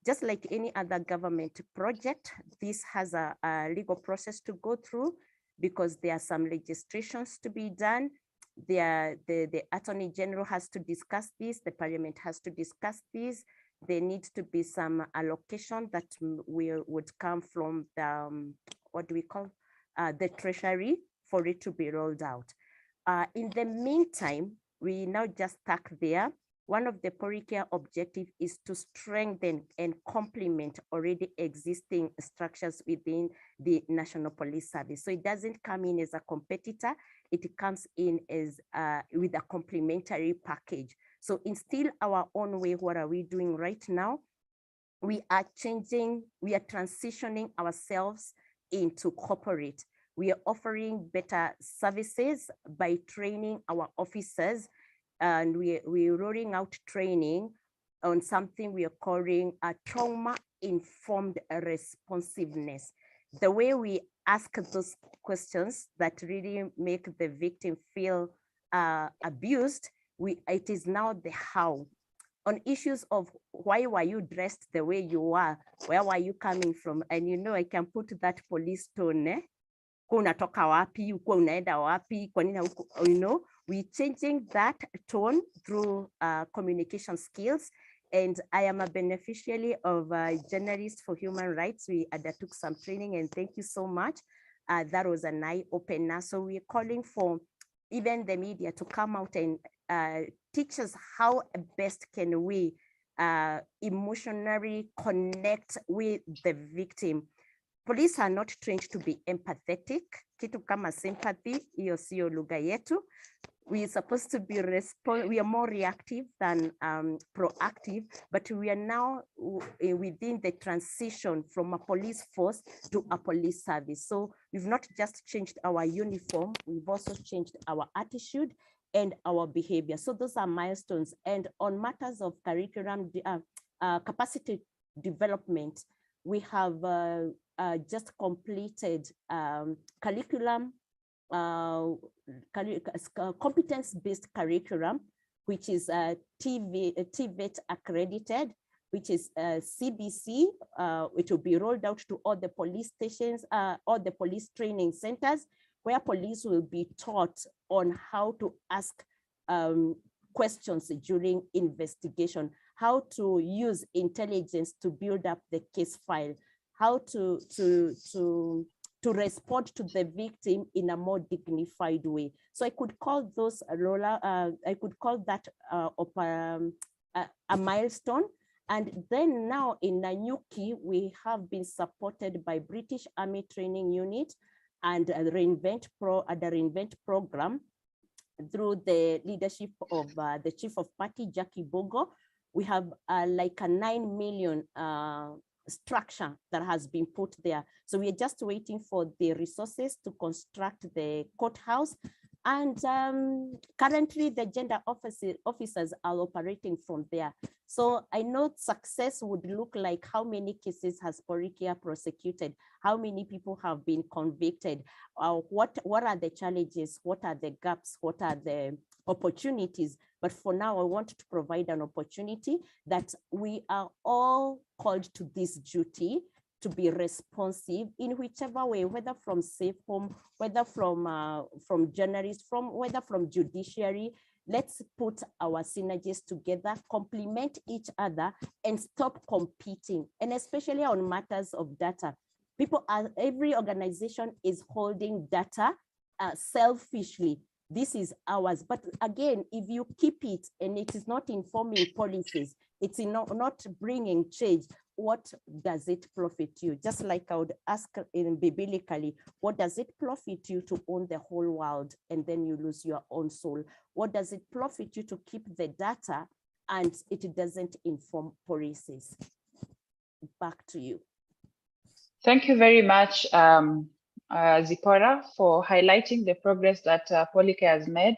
Just like any other government project, this has a legal process to go through because there are some legislations to be done. The Attorney General has to discuss this, the Parliament has to discuss this. There needs to be some allocation that would come from the, what do we call, the Treasury for it to be rolled out. In the meantime, we now just stuck there. One of the Poricare objectives is to strengthen and complement already existing structures within the National Police Service. So it doesn't come in as a competitor, it comes in as with a complementary package. So in still our own way, what are we doing right now? We are changing, we are transitioning ourselves into corporate. We are offering better services by training our officers, and we're rolling out training on something we are calling a trauma-informed responsiveness. The way we ask those questions that really make the victim feel abused, it is now the how. On issues of why were you dressed the way you were, where were you coming from? And you know, I can put that police tone, unatoka wapi, uko unaenda wapi, kwa nini, you know, we're changing that tone through communication skills. And I am a beneficiary of Journalists for Human Rights. We undertook some training and thank you so much. That was an eye opener. So we're calling for even the media to come out and teach us how best can we emotionally connect with the victim. Police are not trained to be empathetic. Kitu kama sympathy, hiyo sio lugha yetu. We are supposed to be we are more reactive than proactive, but we are now within the transition from a police force to a police service. So we've not just changed our uniform, we've also changed our attitude and our behavior. So those are milestones. And on matters of curriculum, capacity development, we have just completed curriculum, competence-based curriculum, which is TVET accredited, which is CBC. It will be rolled out to all the police stations, all the police training centers, where police will be taught on how to ask questions during investigation, how to use intelligence to build up the case file, how to respond to the victim in a more dignified way. So I could call those I could call that a milestone. And then now in Nanyuki, we have been supported by British Army Training Unit and the Reinvent program through the leadership of the Chief of Party, Jackie Bogo, we have like a 9 million structure that has been put there. So we are just waiting for the resources to construct the courthouse. And currently the gender officers are operating from there. So I know success would look like how many cases has Porikia prosecuted, how many people have been convicted, what are the challenges, what are the gaps, what are the opportunities. But for now, I want to provide an opportunity that we are all called to this duty to be responsive in whichever way, whether from safe home, whether from journalists, whether from judiciary. Let's put our synergies together, complement each other, and stop competing, and especially on matters of data. Every organization is holding data selfishly. This is ours. But again, if you keep it and it is not informing policies, it's not bringing change, what does it profit you? Just like I would ask biblically, what does it profit you to own the whole world and then you lose your own soul? What does it profit you to keep the data and it doesn't inform policies? Back to you. Thank you very much, Zipporah, for highlighting the progress that Polycare has made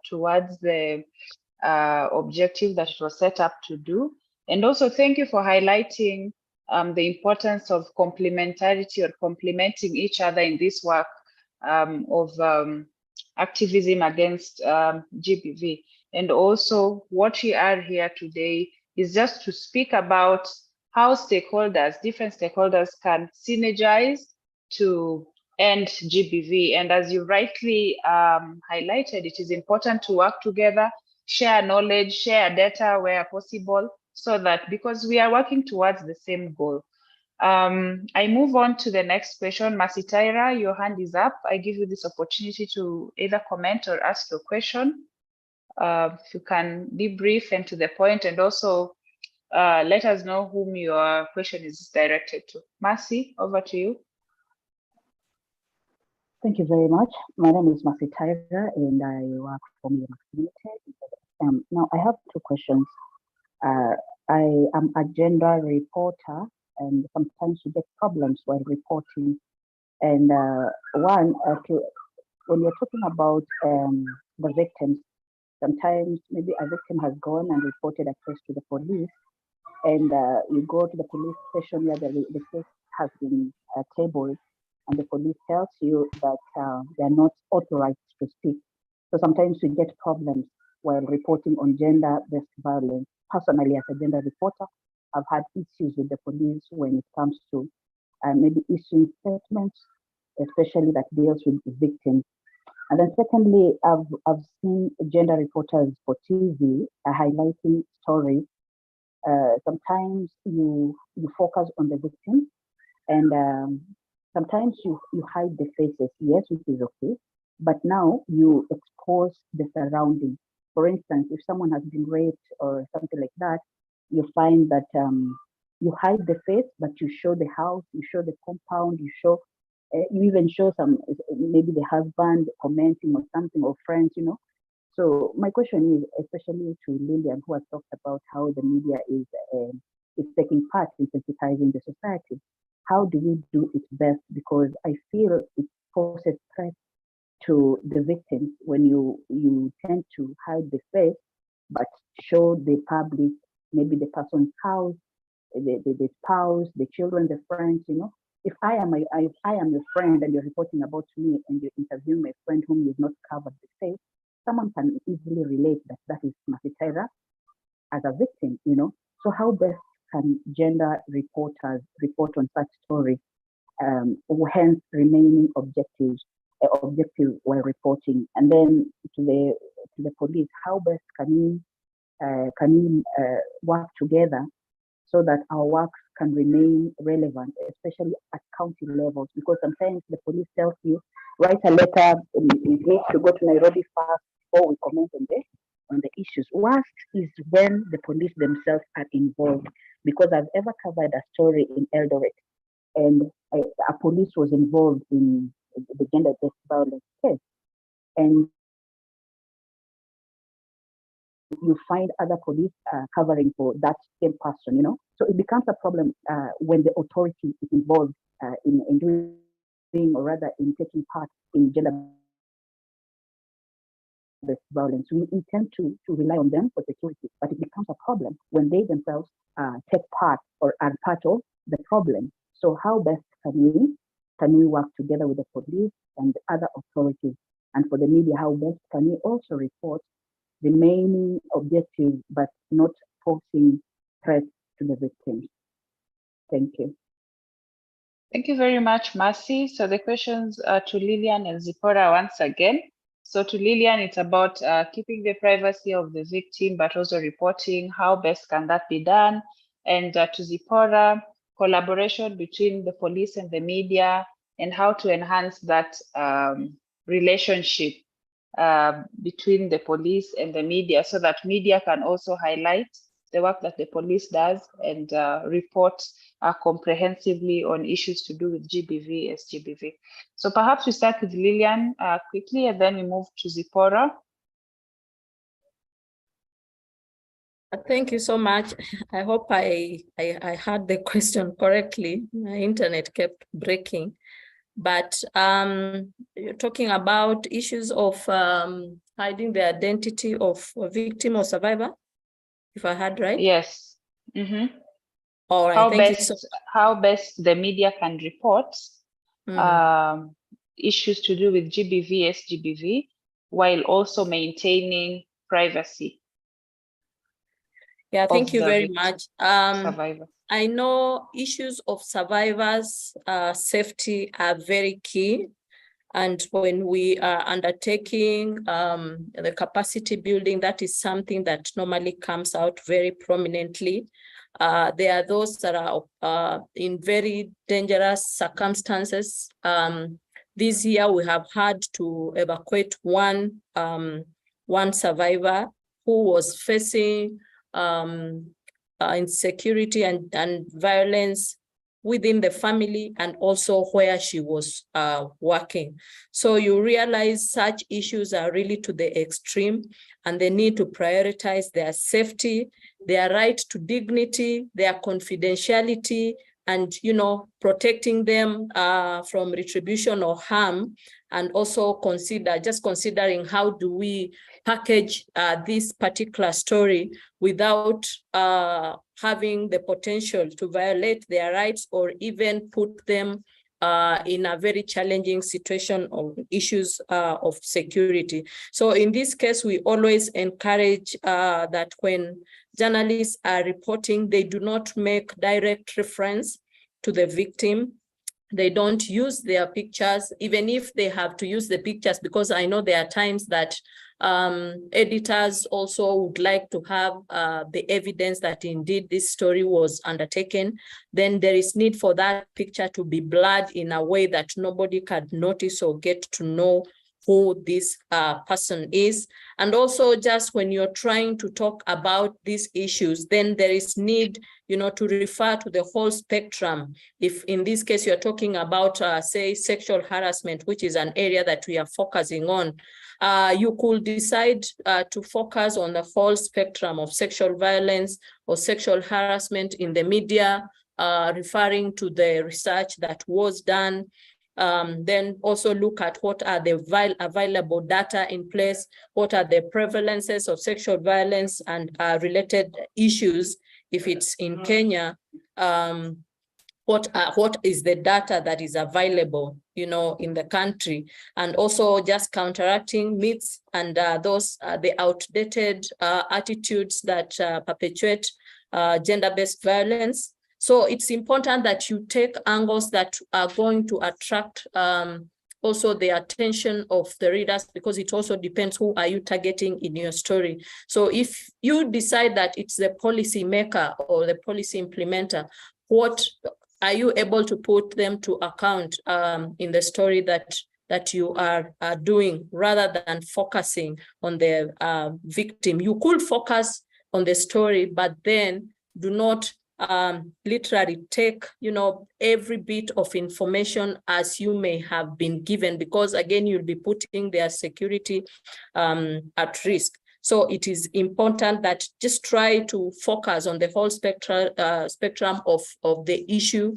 towards the objective that it was set up to do. And also thank you for highlighting the importance of complementarity or complementing each other in this work of activism against GBV. And also what we are here today is just to speak about how different stakeholders can synergize to end GBV. And as you rightly highlighted, it is important to work together, share knowledge, share data where possible, so that because we are working towards the same goal. I move on to the next question. Masitaira, your hand is up. I give you this opportunity to either comment or ask your question. If you can be brief and to the point, and also let us know whom your question is directed to. Mercy, over to you. Thank you very much. My name is Mercy Tiger, and I work for Media Limited. Now, I have two questions. I am a gender reporter, and sometimes you get problems while reporting. And when you're talking about the victims, sometimes maybe a victim has gone and reported a case to the police, and you go to the police station where the case has been tabled, and the police tells you that they are not authorized to speak. So sometimes we get problems while reporting on gender-based violence. Personally, as a gender reporter, I've had issues with the police when it comes to maybe issuing statements, especially that deals with victims. And then secondly, I've seen gender reporters for TV highlighting stories. Sometimes you focus on the victim, and sometimes you hide the faces, yes, which is okay, but now you expose the surroundings. For instance, if someone has been raped or something like that, you find that you hide the face, but you show the house, you show the compound, you even show some, maybe the husband commenting or something, or friends, you know. So my question is, especially to Lillian, who has talked about how the media is taking part in sensitizing the society. How do we do it best? Because I feel it poses threat to the victims when you tend to hide the face, but show the public, maybe the person's house, the spouse, the children, the friends, you know. If I am your friend and you're reporting about me and you interview my friend whom you've not covered the face, someone can easily relate that is Masitaira as a victim, you know. So how best can gender reporters report on such stories, hence remaining objective while reporting? And then to the police, how best can we work together so that our work can remain relevant, especially at county levels? Because sometimes the police tells you, write a letter, it needs to go to Nairobi first before we comment on the issues. Worst is when the police themselves are involved, because I've ever covered a story in Eldoret, and a police was involved in the gender-based violence case, and you find other police covering for that same person, you know. So it becomes a problem when the authority is involved in doing, or rather in taking part in gender-based violence. We intend to rely on them for security, but it becomes a problem when they themselves take part or are part of the problem. So how best can we work together with the police and other authorities? And for the media, how best can we also report the main objective, but not posing threats to the victims? Thank you. Thank you very much, Mercy. So the questions are to Lillian and Zipporah once again. So to Lillian, it's about keeping the privacy of the victim, but also reporting. How best can that be done? And to Zipporah, collaboration between the police and the media, and how to enhance that relationship between the police and the media, so that media can also highlight the work that the police does and report comprehensively on issues to do with GBV, SGBV. So perhaps we start with Lillian quickly, and then we move to Zipporah. Thank you so much. I hope I heard the question correctly. My internet kept breaking. But you're talking about issues of hiding the identity of a victim or survivor, if I heard right? Yes. Mm-hmm. All right, How best the media can report issues to do with GBV, SGBV, while also maintaining privacy. Yeah, thank you very much. Survivor. I know issues of survivors' safety are very key. And when we are undertaking the capacity building, that is something that normally comes out very prominently. There are those that are in very dangerous circumstances. This year, we have had to evacuate one survivor who was facing insecurity and violence within the family, and also where she was working. So you realize such issues are really to the extreme, and they need to prioritize their safety, their right to dignity, their confidentiality, and, you know, protecting them from retribution or harm. And also considering how do we package this particular story without having the potential to violate their rights or even put them in a very challenging situation of issues of security. So in this case, we always encourage that when journalists are reporting, they do not make direct reference to the victim. They don't use their pictures, even if they have to use the pictures, because I know there are times that editors also would like to have the evidence that indeed this story was undertaken. Then there is need for that picture to be blurred in a way that nobody can notice or get to know who this person is. And also, just when you're trying to talk about these issues, then there is need, you know, to refer to the whole spectrum. If in this case you're talking about, say, sexual harassment, which is an area that we are focusing on, you could decide to focus on the whole spectrum of sexual violence or sexual harassment in the media, referring to the research that was done. Then also look at what are the available data in place, what are the prevalences of sexual violence and related issues. If it's in Kenya, what is the data that is available, you know, in the country, and also just counteracting myths and the outdated attitudes that perpetuate gender-based violence. So it's important that you take angles that are going to attract also the attention of the readers, because it also depends who are you targeting in your story. So if you decide that it's the policy maker or the policy implementer, what are you able to put them to account in the story that you are doing, rather than focusing on the victim? You could focus on the story, but then do not literally take, you know, every bit of information as you may have been given, because again, you'll be putting their security at risk. So it is important that just try to focus on the whole spectrum of the issue,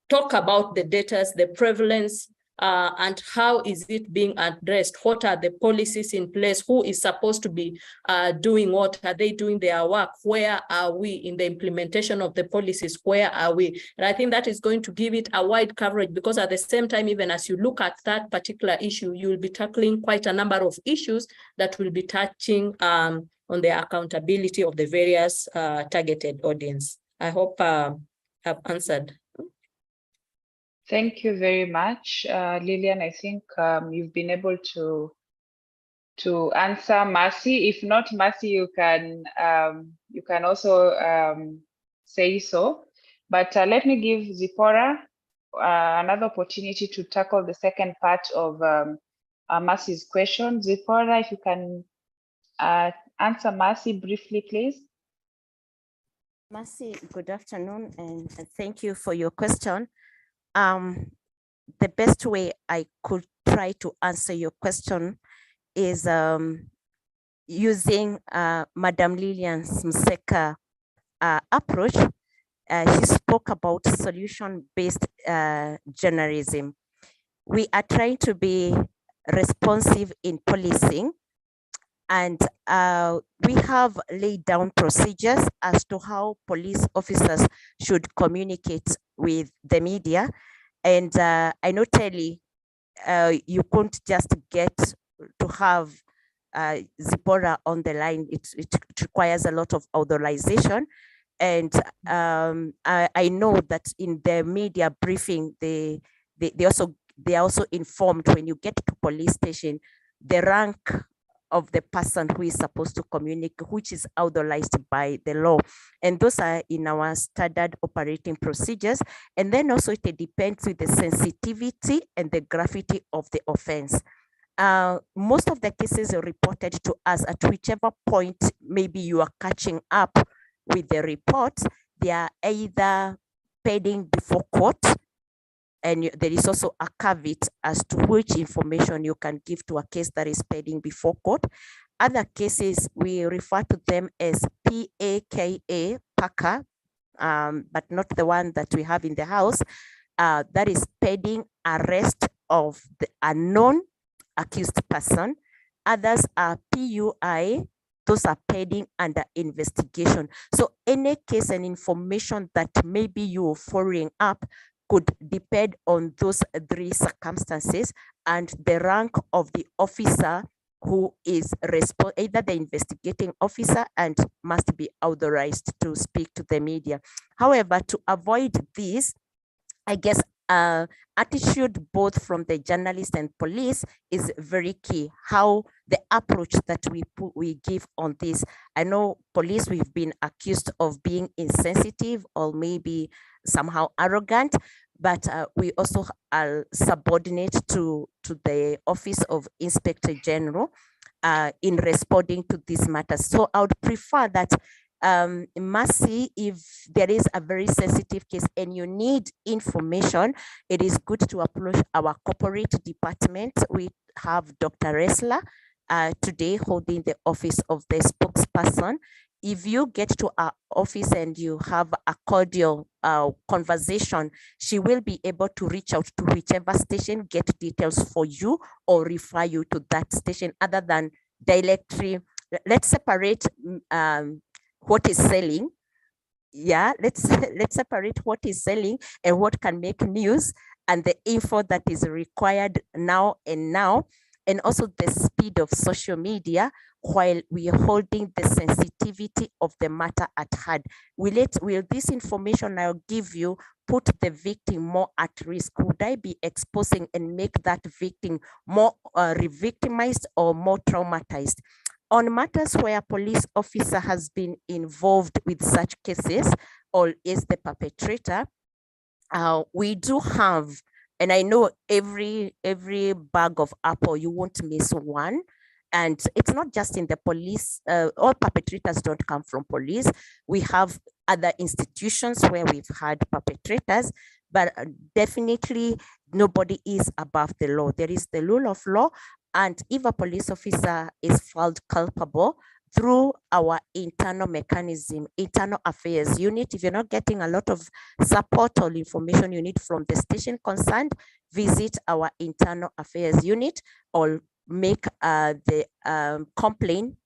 talk about the data, the prevalence, and how is it being addressed? What are the policies in place? Who is supposed to be doing what? Are they doing their work? Where are we in the implementation of the policies? Where are we? And I think that is going to give it a wide coverage, because at the same time, even as you look at that particular issue, you will be tackling quite a number of issues that will be touching on the accountability of the various targeted audience. I hope I've answered. Thank you very much, Lillian. I think you've been able to answer Mercy. If not, Mercy, you can also say so. But let me give Zipporah another opportunity to tackle the second part of Mercy's question. Zipporah, if you can answer Mercy briefly, please. Mercy, good afternoon, and thank you for your question. The best way I could try to answer your question is using Madam Lillian Mseka approach. She spoke about solution-based journalism. We are trying to be responsive in policing, and we have laid down procedures as to how police officers should communicate with the media. And I know, Telly, you couldn't just get to have Zipporah on the line. It requires a lot of authorization. And I know that in the media briefing, they are also informed when you get to police station, the rank of the person who is supposed to communicate, which is authorized by the law. And those are in our standard operating procedures. And then also it depends with the sensitivity and the gravity of the offense. Most of the cases are reported to us at whichever point maybe you are catching up with the report, they are either pending before court, and there is also a caveat as to which information you can give to a case that is pending before court. Other cases, we refer to them as PAKA, PAKA, but not the one that we have in the house. That is pending arrest of the unknown accused person. Others are PUI, those are pending under investigation. So any case and information that maybe you're following up could depend on those three circumstances and the rank of the officer who is either the investigating officer and must be authorized to speak to the media. However, to avoid this, I guess attitude both from the journalist and police is very key. How the approach that we give on this. I know police, we've been accused of being insensitive or maybe somehow arrogant, but we also are subordinate to the Office of Inspector General in responding to these matters. So I would prefer that Mercy, if there is a very sensitive case and you need information, it is good to approach our corporate department. We have Dr. Resler today holding the office of the spokesperson. If you get to our office and you have a cordial conversation, she will be able to reach out to whichever station, get details for you, or refer you to that station, other than directly. Let's separate what is selling. Yeah, let's separate what is selling and what can make news, and the info that is required now, and also the speed of social media, while we are holding the sensitivity of the matter at hand. Will this information I'll give you put the victim more at risk? Would I be exposing and make that victim more re-victimized or more traumatized? On matters where a police officer has been involved with such cases or is the perpetrator, we do have, and I know every bag of apple, you won't miss one. And it's not just in the police, all perpetrators don't come from police. We have other institutions where we've had perpetrators, but definitely nobody is above the law. There is the rule of law. And if a police officer is found culpable, through our internal mechanism, internal affairs unit. If you're not getting a lot of support or information you need from the station concerned, visit our internal affairs unit or make the complaint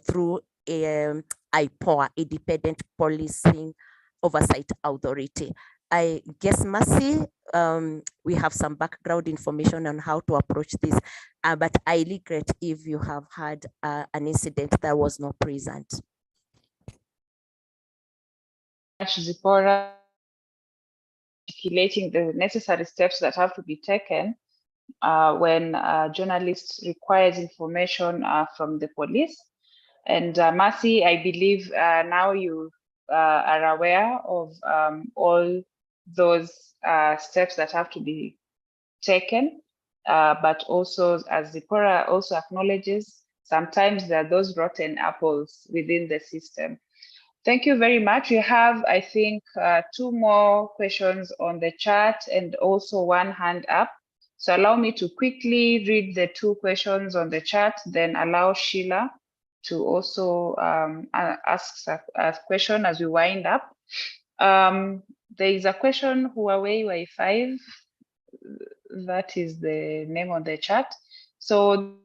through IPOA, Independent Policing Oversight Authority. I guess, Mercy, we have some background information on how to approach this, but I regret if you have had an incident that was not present. Zipporah, articulating the necessary steps that have to be taken when a journalist requires information from the police. And Mercy, I believe now you are aware of all those steps that have to be taken, but also, as Zipporah also acknowledges, sometimes there are those rotten apples within the system. Thank you very much. We have, I think, 2 more questions on the chat and also 1 hand up. So allow me to quickly read the 2 questions on the chat, then allow Sheila to also ask a question as we wind up. There is a question, Huawei Wi-Fi, that is the name on the chat. So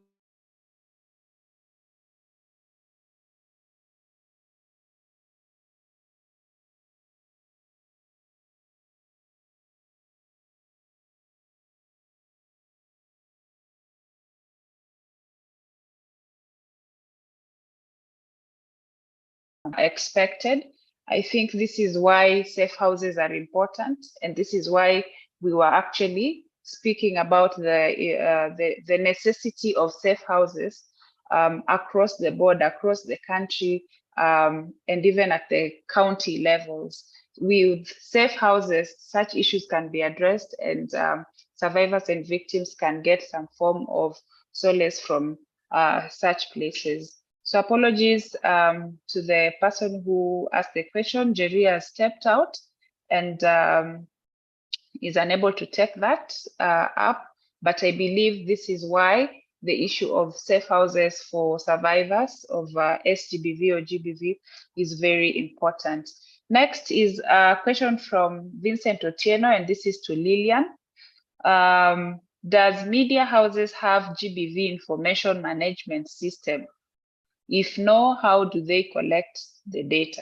expected. I think this is why safe houses are important, and this is why we were actually speaking about the necessity of safe houses across the board, across the country, and even at the county levels. With safe houses, such issues can be addressed, and survivors and victims can get some form of solace from such places. So apologies to the person who asked the question. Jerry has stepped out and is unable to take that up, but I believe this is why the issue of safe houses for survivors of SGBV or GBV is very important. Next is a question from Vincent Otieno, and this is to Lillian. Does media houses have GBV information management system? If no, how do they collect the data?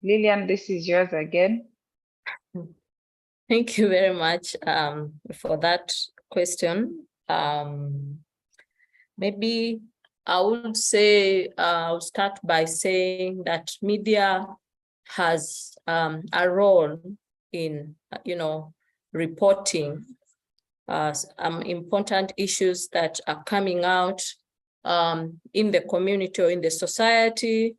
Lillian, this is yours again. Thank you very much for that question. Maybe I would say, I'll start by saying that media has a role in, reporting important issues that are coming out in the community or in the society,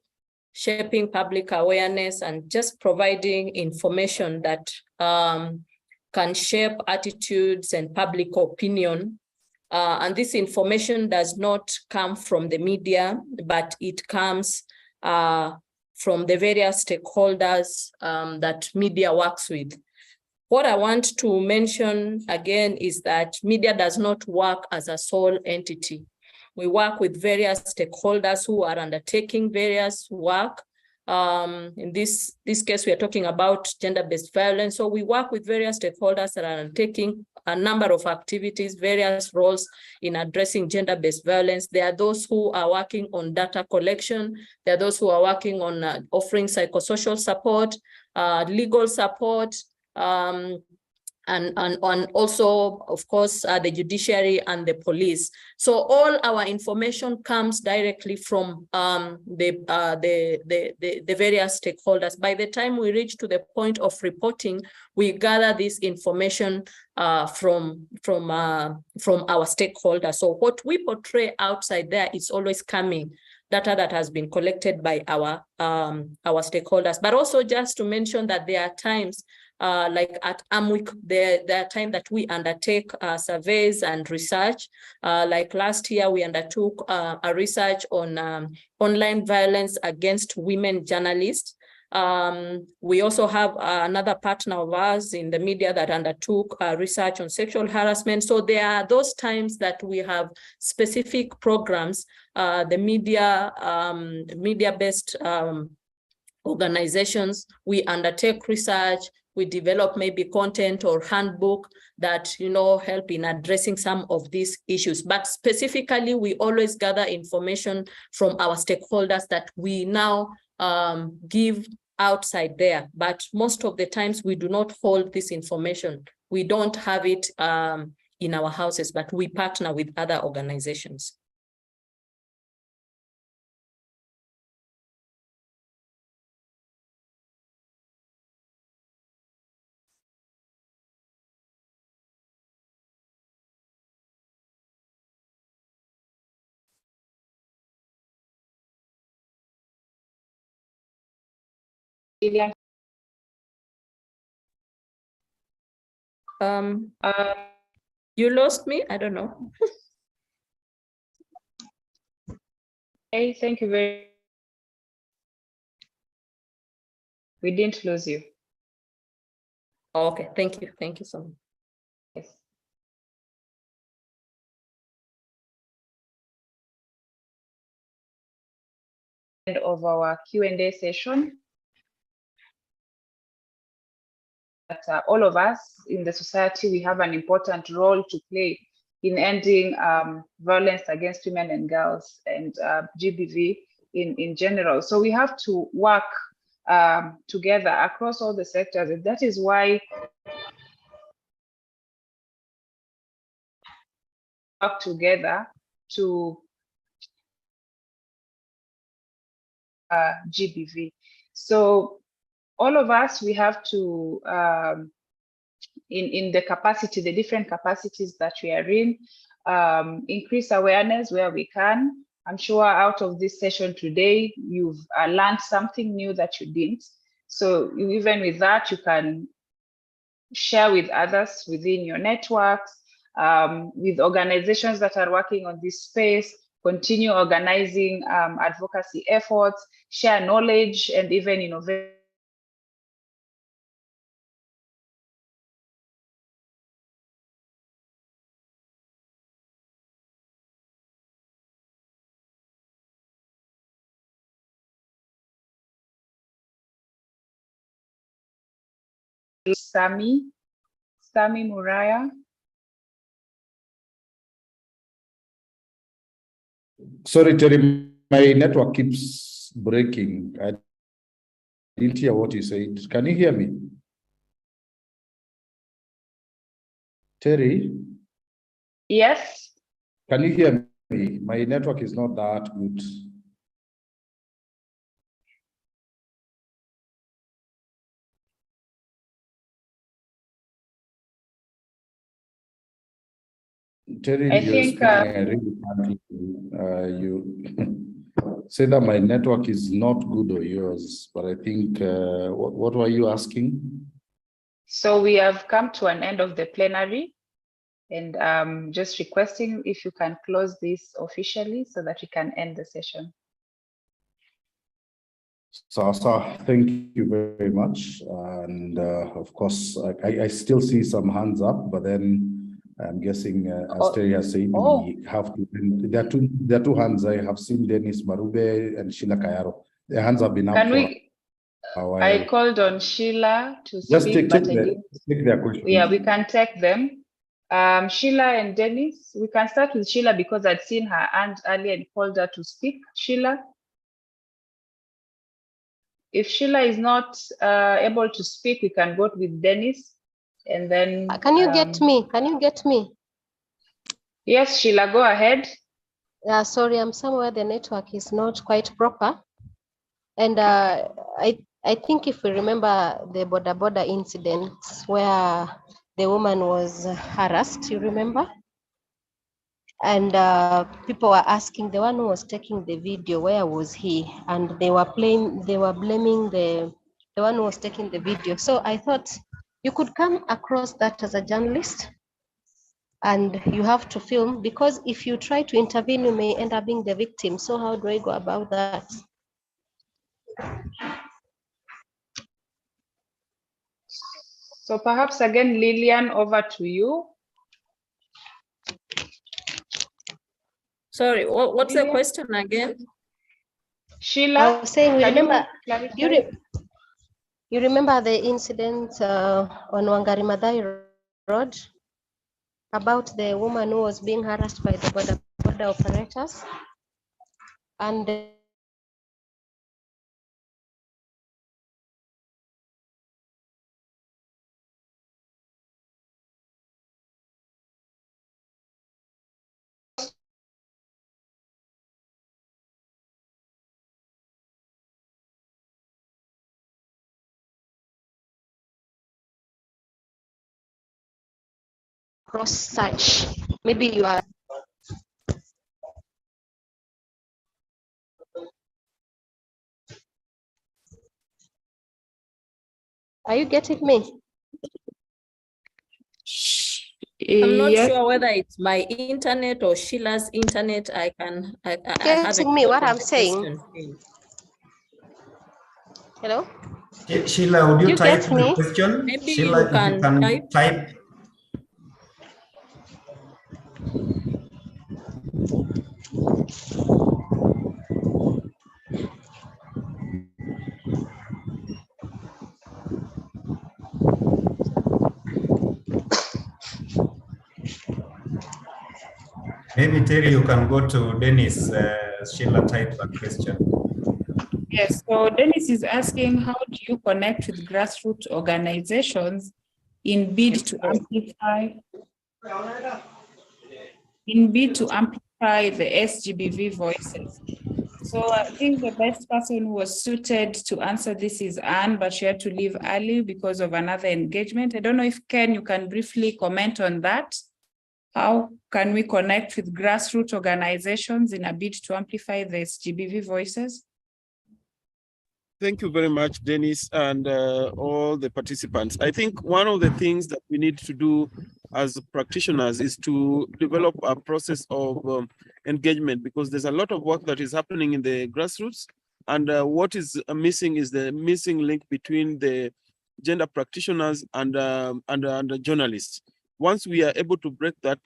shaping public awareness and just providing information that can shape attitudes and public opinion. And this information does not come from the media, but it comes from the various stakeholders that media works with. What I want to mention again is that media does not work as a sole entity. We work with various stakeholders who are undertaking various work. In this case, we are talking about gender-based violence. So we work with various stakeholders that are undertaking a number of activities, various roles in addressing gender-based violence. There are those who are working on data collection. There are those who are working on offering psychosocial support, legal support, and also, of course, the judiciary and the police. So all our information comes directly from the various stakeholders. By the time we reach to the point of reporting, we gather this information from our stakeholders. So what we portray outside there is always coming data that has been collected by our stakeholders. But also just to mention that there are times like at AMWIC, there are times that we undertake surveys and research. Like last year, we undertook a research on online violence against women journalists. We also have another partner of ours in the media that undertook research on sexual harassment. So there are those times that we have specific programs, the media-based organizations, we undertake research, we develop maybe content or handbook that, help in addressing some of these issues. But specifically, we always gather information from our stakeholders that we now give outside there. But most of the times we do not hold this information. We don't have it in our houses, but we partner with other organizations. You lost me? I don't know. Hey, thank you very much. We didn't lose you. Okay, thank you. Thank you so much. Yes. End of our Q&A session. That all of us in the society, we have an important role to play in ending violence against women and girls and GBV in general. So we have to work together across all the sectors. And that is why work together to GBV. So all of us, we have to, in the capacity, the different capacities that we are in, increase awareness where we can. I'm sure out of this session today, you've learned something new that you didn't. So even with that, you can share with others within your networks, with organizations that are working on this space, continue organizing advocacy efforts, share knowledge, and even innovate. Sami Muraya. Sorry, Terry, my network keeps breaking. I didn't hear what you said. Can you hear me? Terry? Yes. Can you hear me? My network is not that good. Terry, I you're think speaking, I really can't hear you. You say that my network is not good or yours, but I think, what were you asking? So we have come to an end of the plenary, and just requesting if you can close this officially so that we can end the session. Sasa, thank you very much. And of course, I still see some hands up, but then I'm guessing, as Terry has said, we have to. There are two hands. I have seen Dennis Marube and Sheila Kayaro. Their hands have been up for a while. I called on Sheila to just speak, but take their questions. Yeah, we can take them. Sheila and Dennis, we can start with Sheila because I'd seen her hand earlier and called her to speak. Sheila? If Sheila is not able to speak, we can go with Dennis and then. Can you get me? Can you get me? Yes, Sheila, go ahead. Sorry, I'm somewhere the network is not quite proper. And I think if we remember the border incidents where the woman was harassed, you remember? And people were asking the one who was taking the video, where was he? And they were blaming the one who was taking the video. So I thought you could come across that as a journalist and you have to film, because if you try to intervene, you may end up being the victim. So how do I go about that? So perhaps again, Lillian, over to you. Sorry, what's the Lillian? question again? Sheila, I was saying, can you remember the incident on Wangari Maathai Road about the woman who was being harassed by the border operators, and cross search. Maybe you are. Are you getting me? I'm not Yes. sure whether it's my internet or Sheila's internet. I Getting me what I'm saying? Question. Hello? Sheila, would you type get the me? question? Maybe Sheila, you can type. Maybe Terry, you can go to Dennis. Sheila typed a question. Yes, so Dennis is asking, how do you connect with grassroots organizations in bid to amplify the SGBV voices? So I think the best person who was suited to answer this is Anne, but she had to leave early because of another engagement. I don't know if Ken, you can briefly comment on that. How can we connect with grassroots organizations in a bid to amplify the SGBV voices? Thank you very much, Dennis, and all the participants. I think one of the things that we need to do as practitioners is to develop a process of engagement, because there's a lot of work that is happening in the grassroots, and what is missing is the missing link between the gender practitioners and the journalists. Once we are able to break that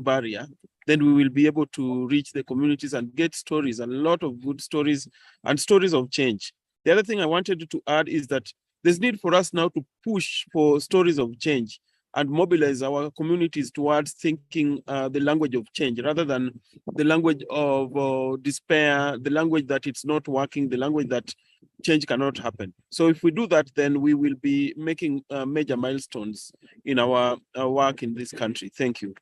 barrier, then we will be able to reach the communities and get stories, a lot of good stories and stories of change. The other thing I wanted to add is that there's need for us now to push for stories of change and mobilize our communities towards thinking the language of change rather than the language of despair, the language that it's not working, the language that change cannot happen. So if we do that, then we will be making major milestones in our work in this country. Thank you.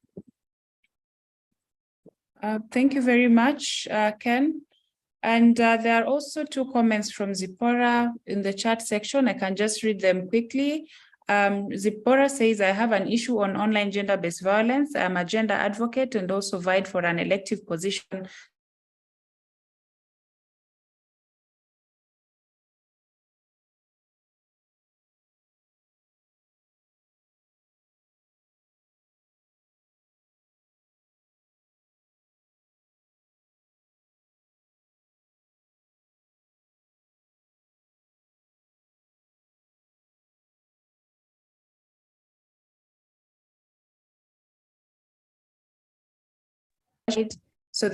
Thank you very much, Ken. And there are also two comments from Zipporah in the chat section. I can just read them quickly. Zipporah says, I have an issue on online gender-based violence. I'm a gender advocate and also vied for an elective position. So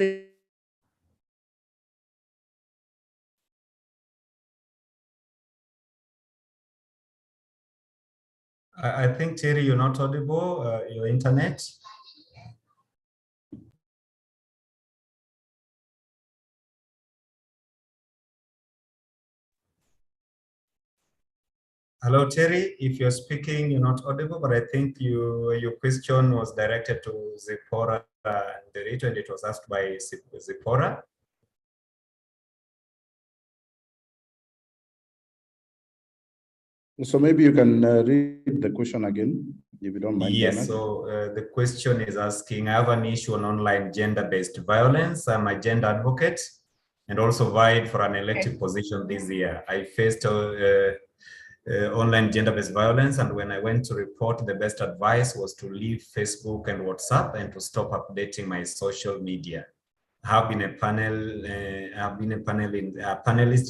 I think, Terry, you're not audible, your internet. Hello, Terry. If you're speaking, you're not audible, but I think your question was directed to Zipporah and it was asked by Zipporah. So maybe you can read the question again, if you don't mind. Yes, so the question is asking, I have an issue on online gender-based violence. I'm a gender advocate and also vied for an elective position this year. I faced online gender-based violence, and when I went to report, the best advice was to leave Facebook and WhatsApp and to stop updating my social media. I have been a panelist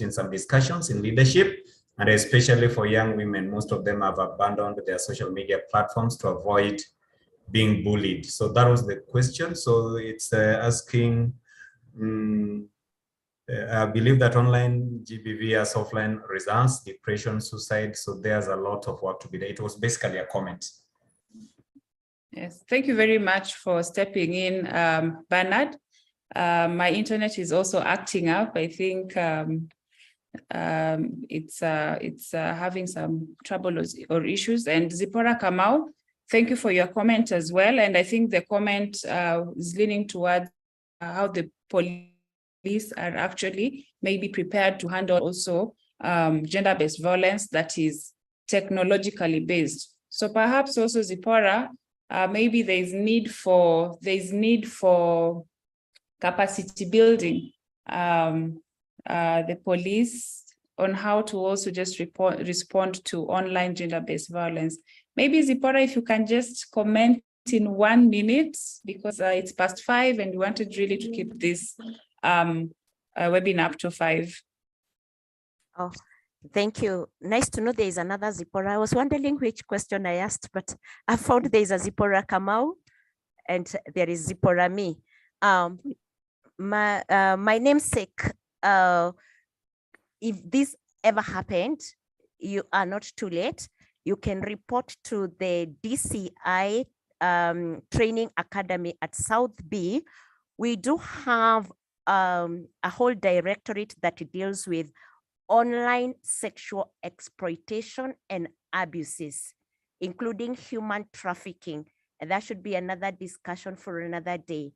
in some discussions in leadership, And especially for young women, most of them have abandoned their social media platforms to avoid being bullied. So that was the question. So it's asking, I believe that online GBV has offline results, depression, suicide. So there's a lot of work to be done. It was basically a comment. Yes, thank you very much for stepping in, Bernard. My internet is also acting up. I think it's having some trouble or issues. And Zipporah Kamau, thank you for your comment as well. And I think the comment is leaning towards how the police are actually maybe prepared to handle also gender-based violence that is technologically based. So perhaps also Zipporah, maybe there's need for capacity building the police on how to also just respond to online gender-based violence. Maybe Zipporah, if you can just comment in 1 minute, because it's past 5 and we wanted really to keep this webinar up to 5. Oh, thank you. Nice to know there is another Zipporah. I was wondering which question I asked, but I found there is a Zipporah Kamau and there is Zipporah me. My namesake, if this ever happened, you are not too late. You can report to the DCI Training Academy at South B. We do have a whole directorate that deals with online sexual exploitation and abuses, including human trafficking. And that should be another discussion for another day.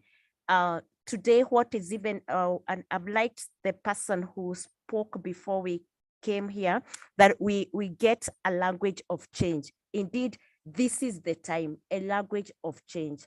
Today, what is even, and I've liked the person who spoke before we came here, that we get a language of change. Indeed, this is the time, a language of change.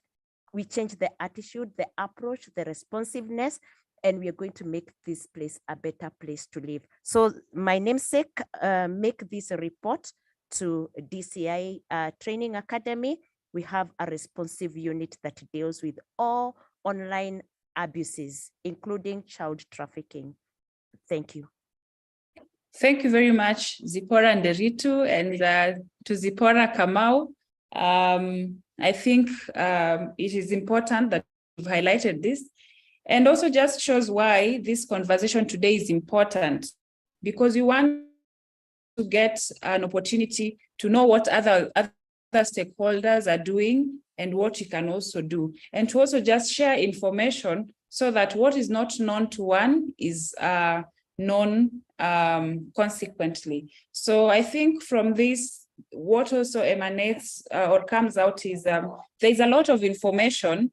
We change the attitude, the approach, the responsiveness, and we are going to make this place a better place to live. So my namesake, make this a report to DCI Training Academy. We have a responsive unit that deals with all online abuses, including child trafficking. Thank you. Thank you very much, Zipporah and Nderitu, and to Zipporah Kamau. I think it is important that you've highlighted this, and also just shows why this conversation today is important, because we want to get an opportunity to know what other stakeholders are doing and what you can also do, and to also just share information so that what is not known to one is known consequently. So I think from this, what also emanates or comes out is there's a lot of information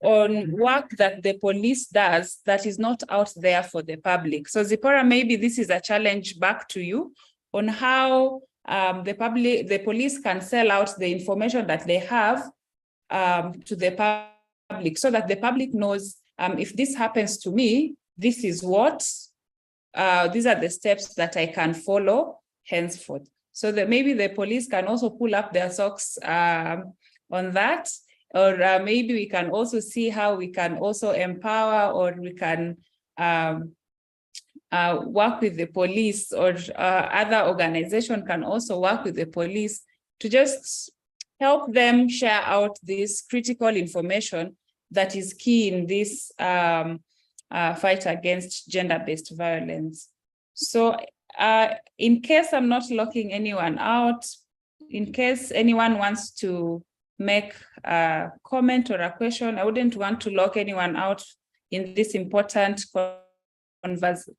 on work that the police does that is not out there for the public. So Zipporah, maybe this is a challenge back to you on how the police can sell out the information that they have to the public, so that the public knows if this happens to me, this is what, these are the steps that I can follow henceforth. So that maybe the police can also pull up their socks on that, or maybe we can also see how we can also empower, or we can work with the police, or other organizations can also work with the police to just help them share out this critical information that is key in this fight against gender-based violence. So in case I'm not locking anyone out, in case anyone wants to make a comment or a question, I wouldn't want to lock anyone out in this important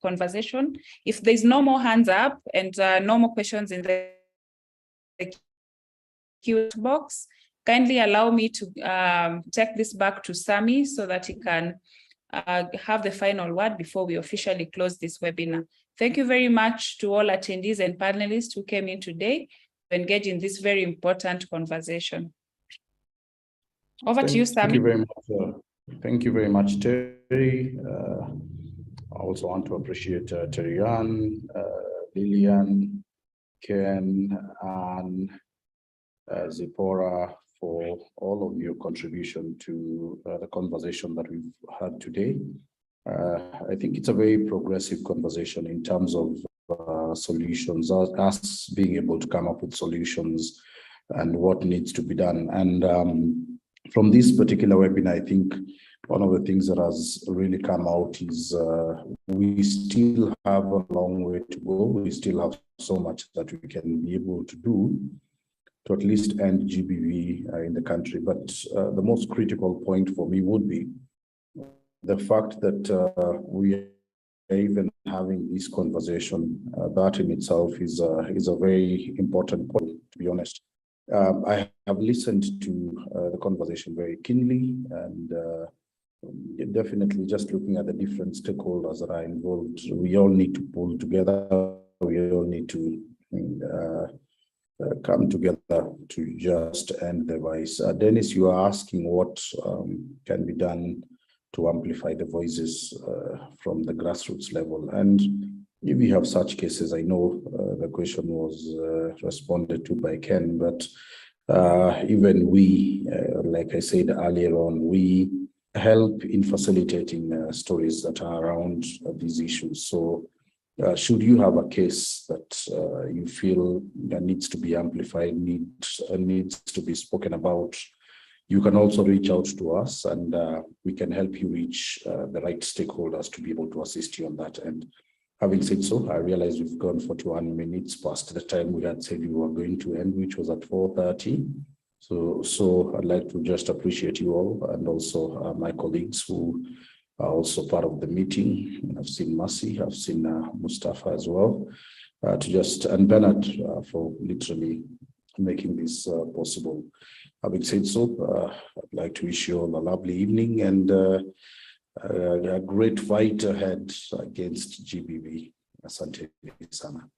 conversation. If there's no more hands up and no more questions in the Q box, kindly allow me to take this back to Sami so that he can have the final word before we officially close this webinar. Thank you very much to all attendees and panelists who came in today to engage in this very important conversation. Over to you, Sami. Thank you very much. Thank you very much, Terry. I also want to appreciate Terry-Ann, Lillian, Ken, and Zipporah for all of your contribution to the conversation that we've had today. I think it's a very progressive conversation in terms of solutions, us being able to come up with solutions and what needs to be done. And from this particular webinar, I think one of the things that has really come out is we still have a long way to go. We still have so much that we can be able to do to at least end GBV in the country. But the most critical point for me would be the fact that we are even having this conversation. That in itself is a very important point, to be honest. I have listened to the conversation very keenly, and definitely just looking at the different stakeholders that are involved, we all need to pull together. We all need to come together to just end the vice. Dennis, you are asking what can be done to amplify the voices from the grassroots level. And if we have such cases, I know the question was responded to by Ken, but even we, like I said earlier on, we help in facilitating stories that are around these issues. So should you have a case that you feel that needs to be amplified, needs to be spoken about, you can also reach out to us, and we can help you reach the right stakeholders to be able to assist you on that. And having said so, I realize we've gone 41 minutes past the time we had said we were going to end, which was at 4:30. So I'd like to just appreciate you all, and also my colleagues who are also part of the meeting. I've seen Mercy, I've seen Mustafa as well, and Bernard for literally making this possible. Having said so, I'd like to wish you all a lovely evening and a great fight ahead against GBV. Asante sana.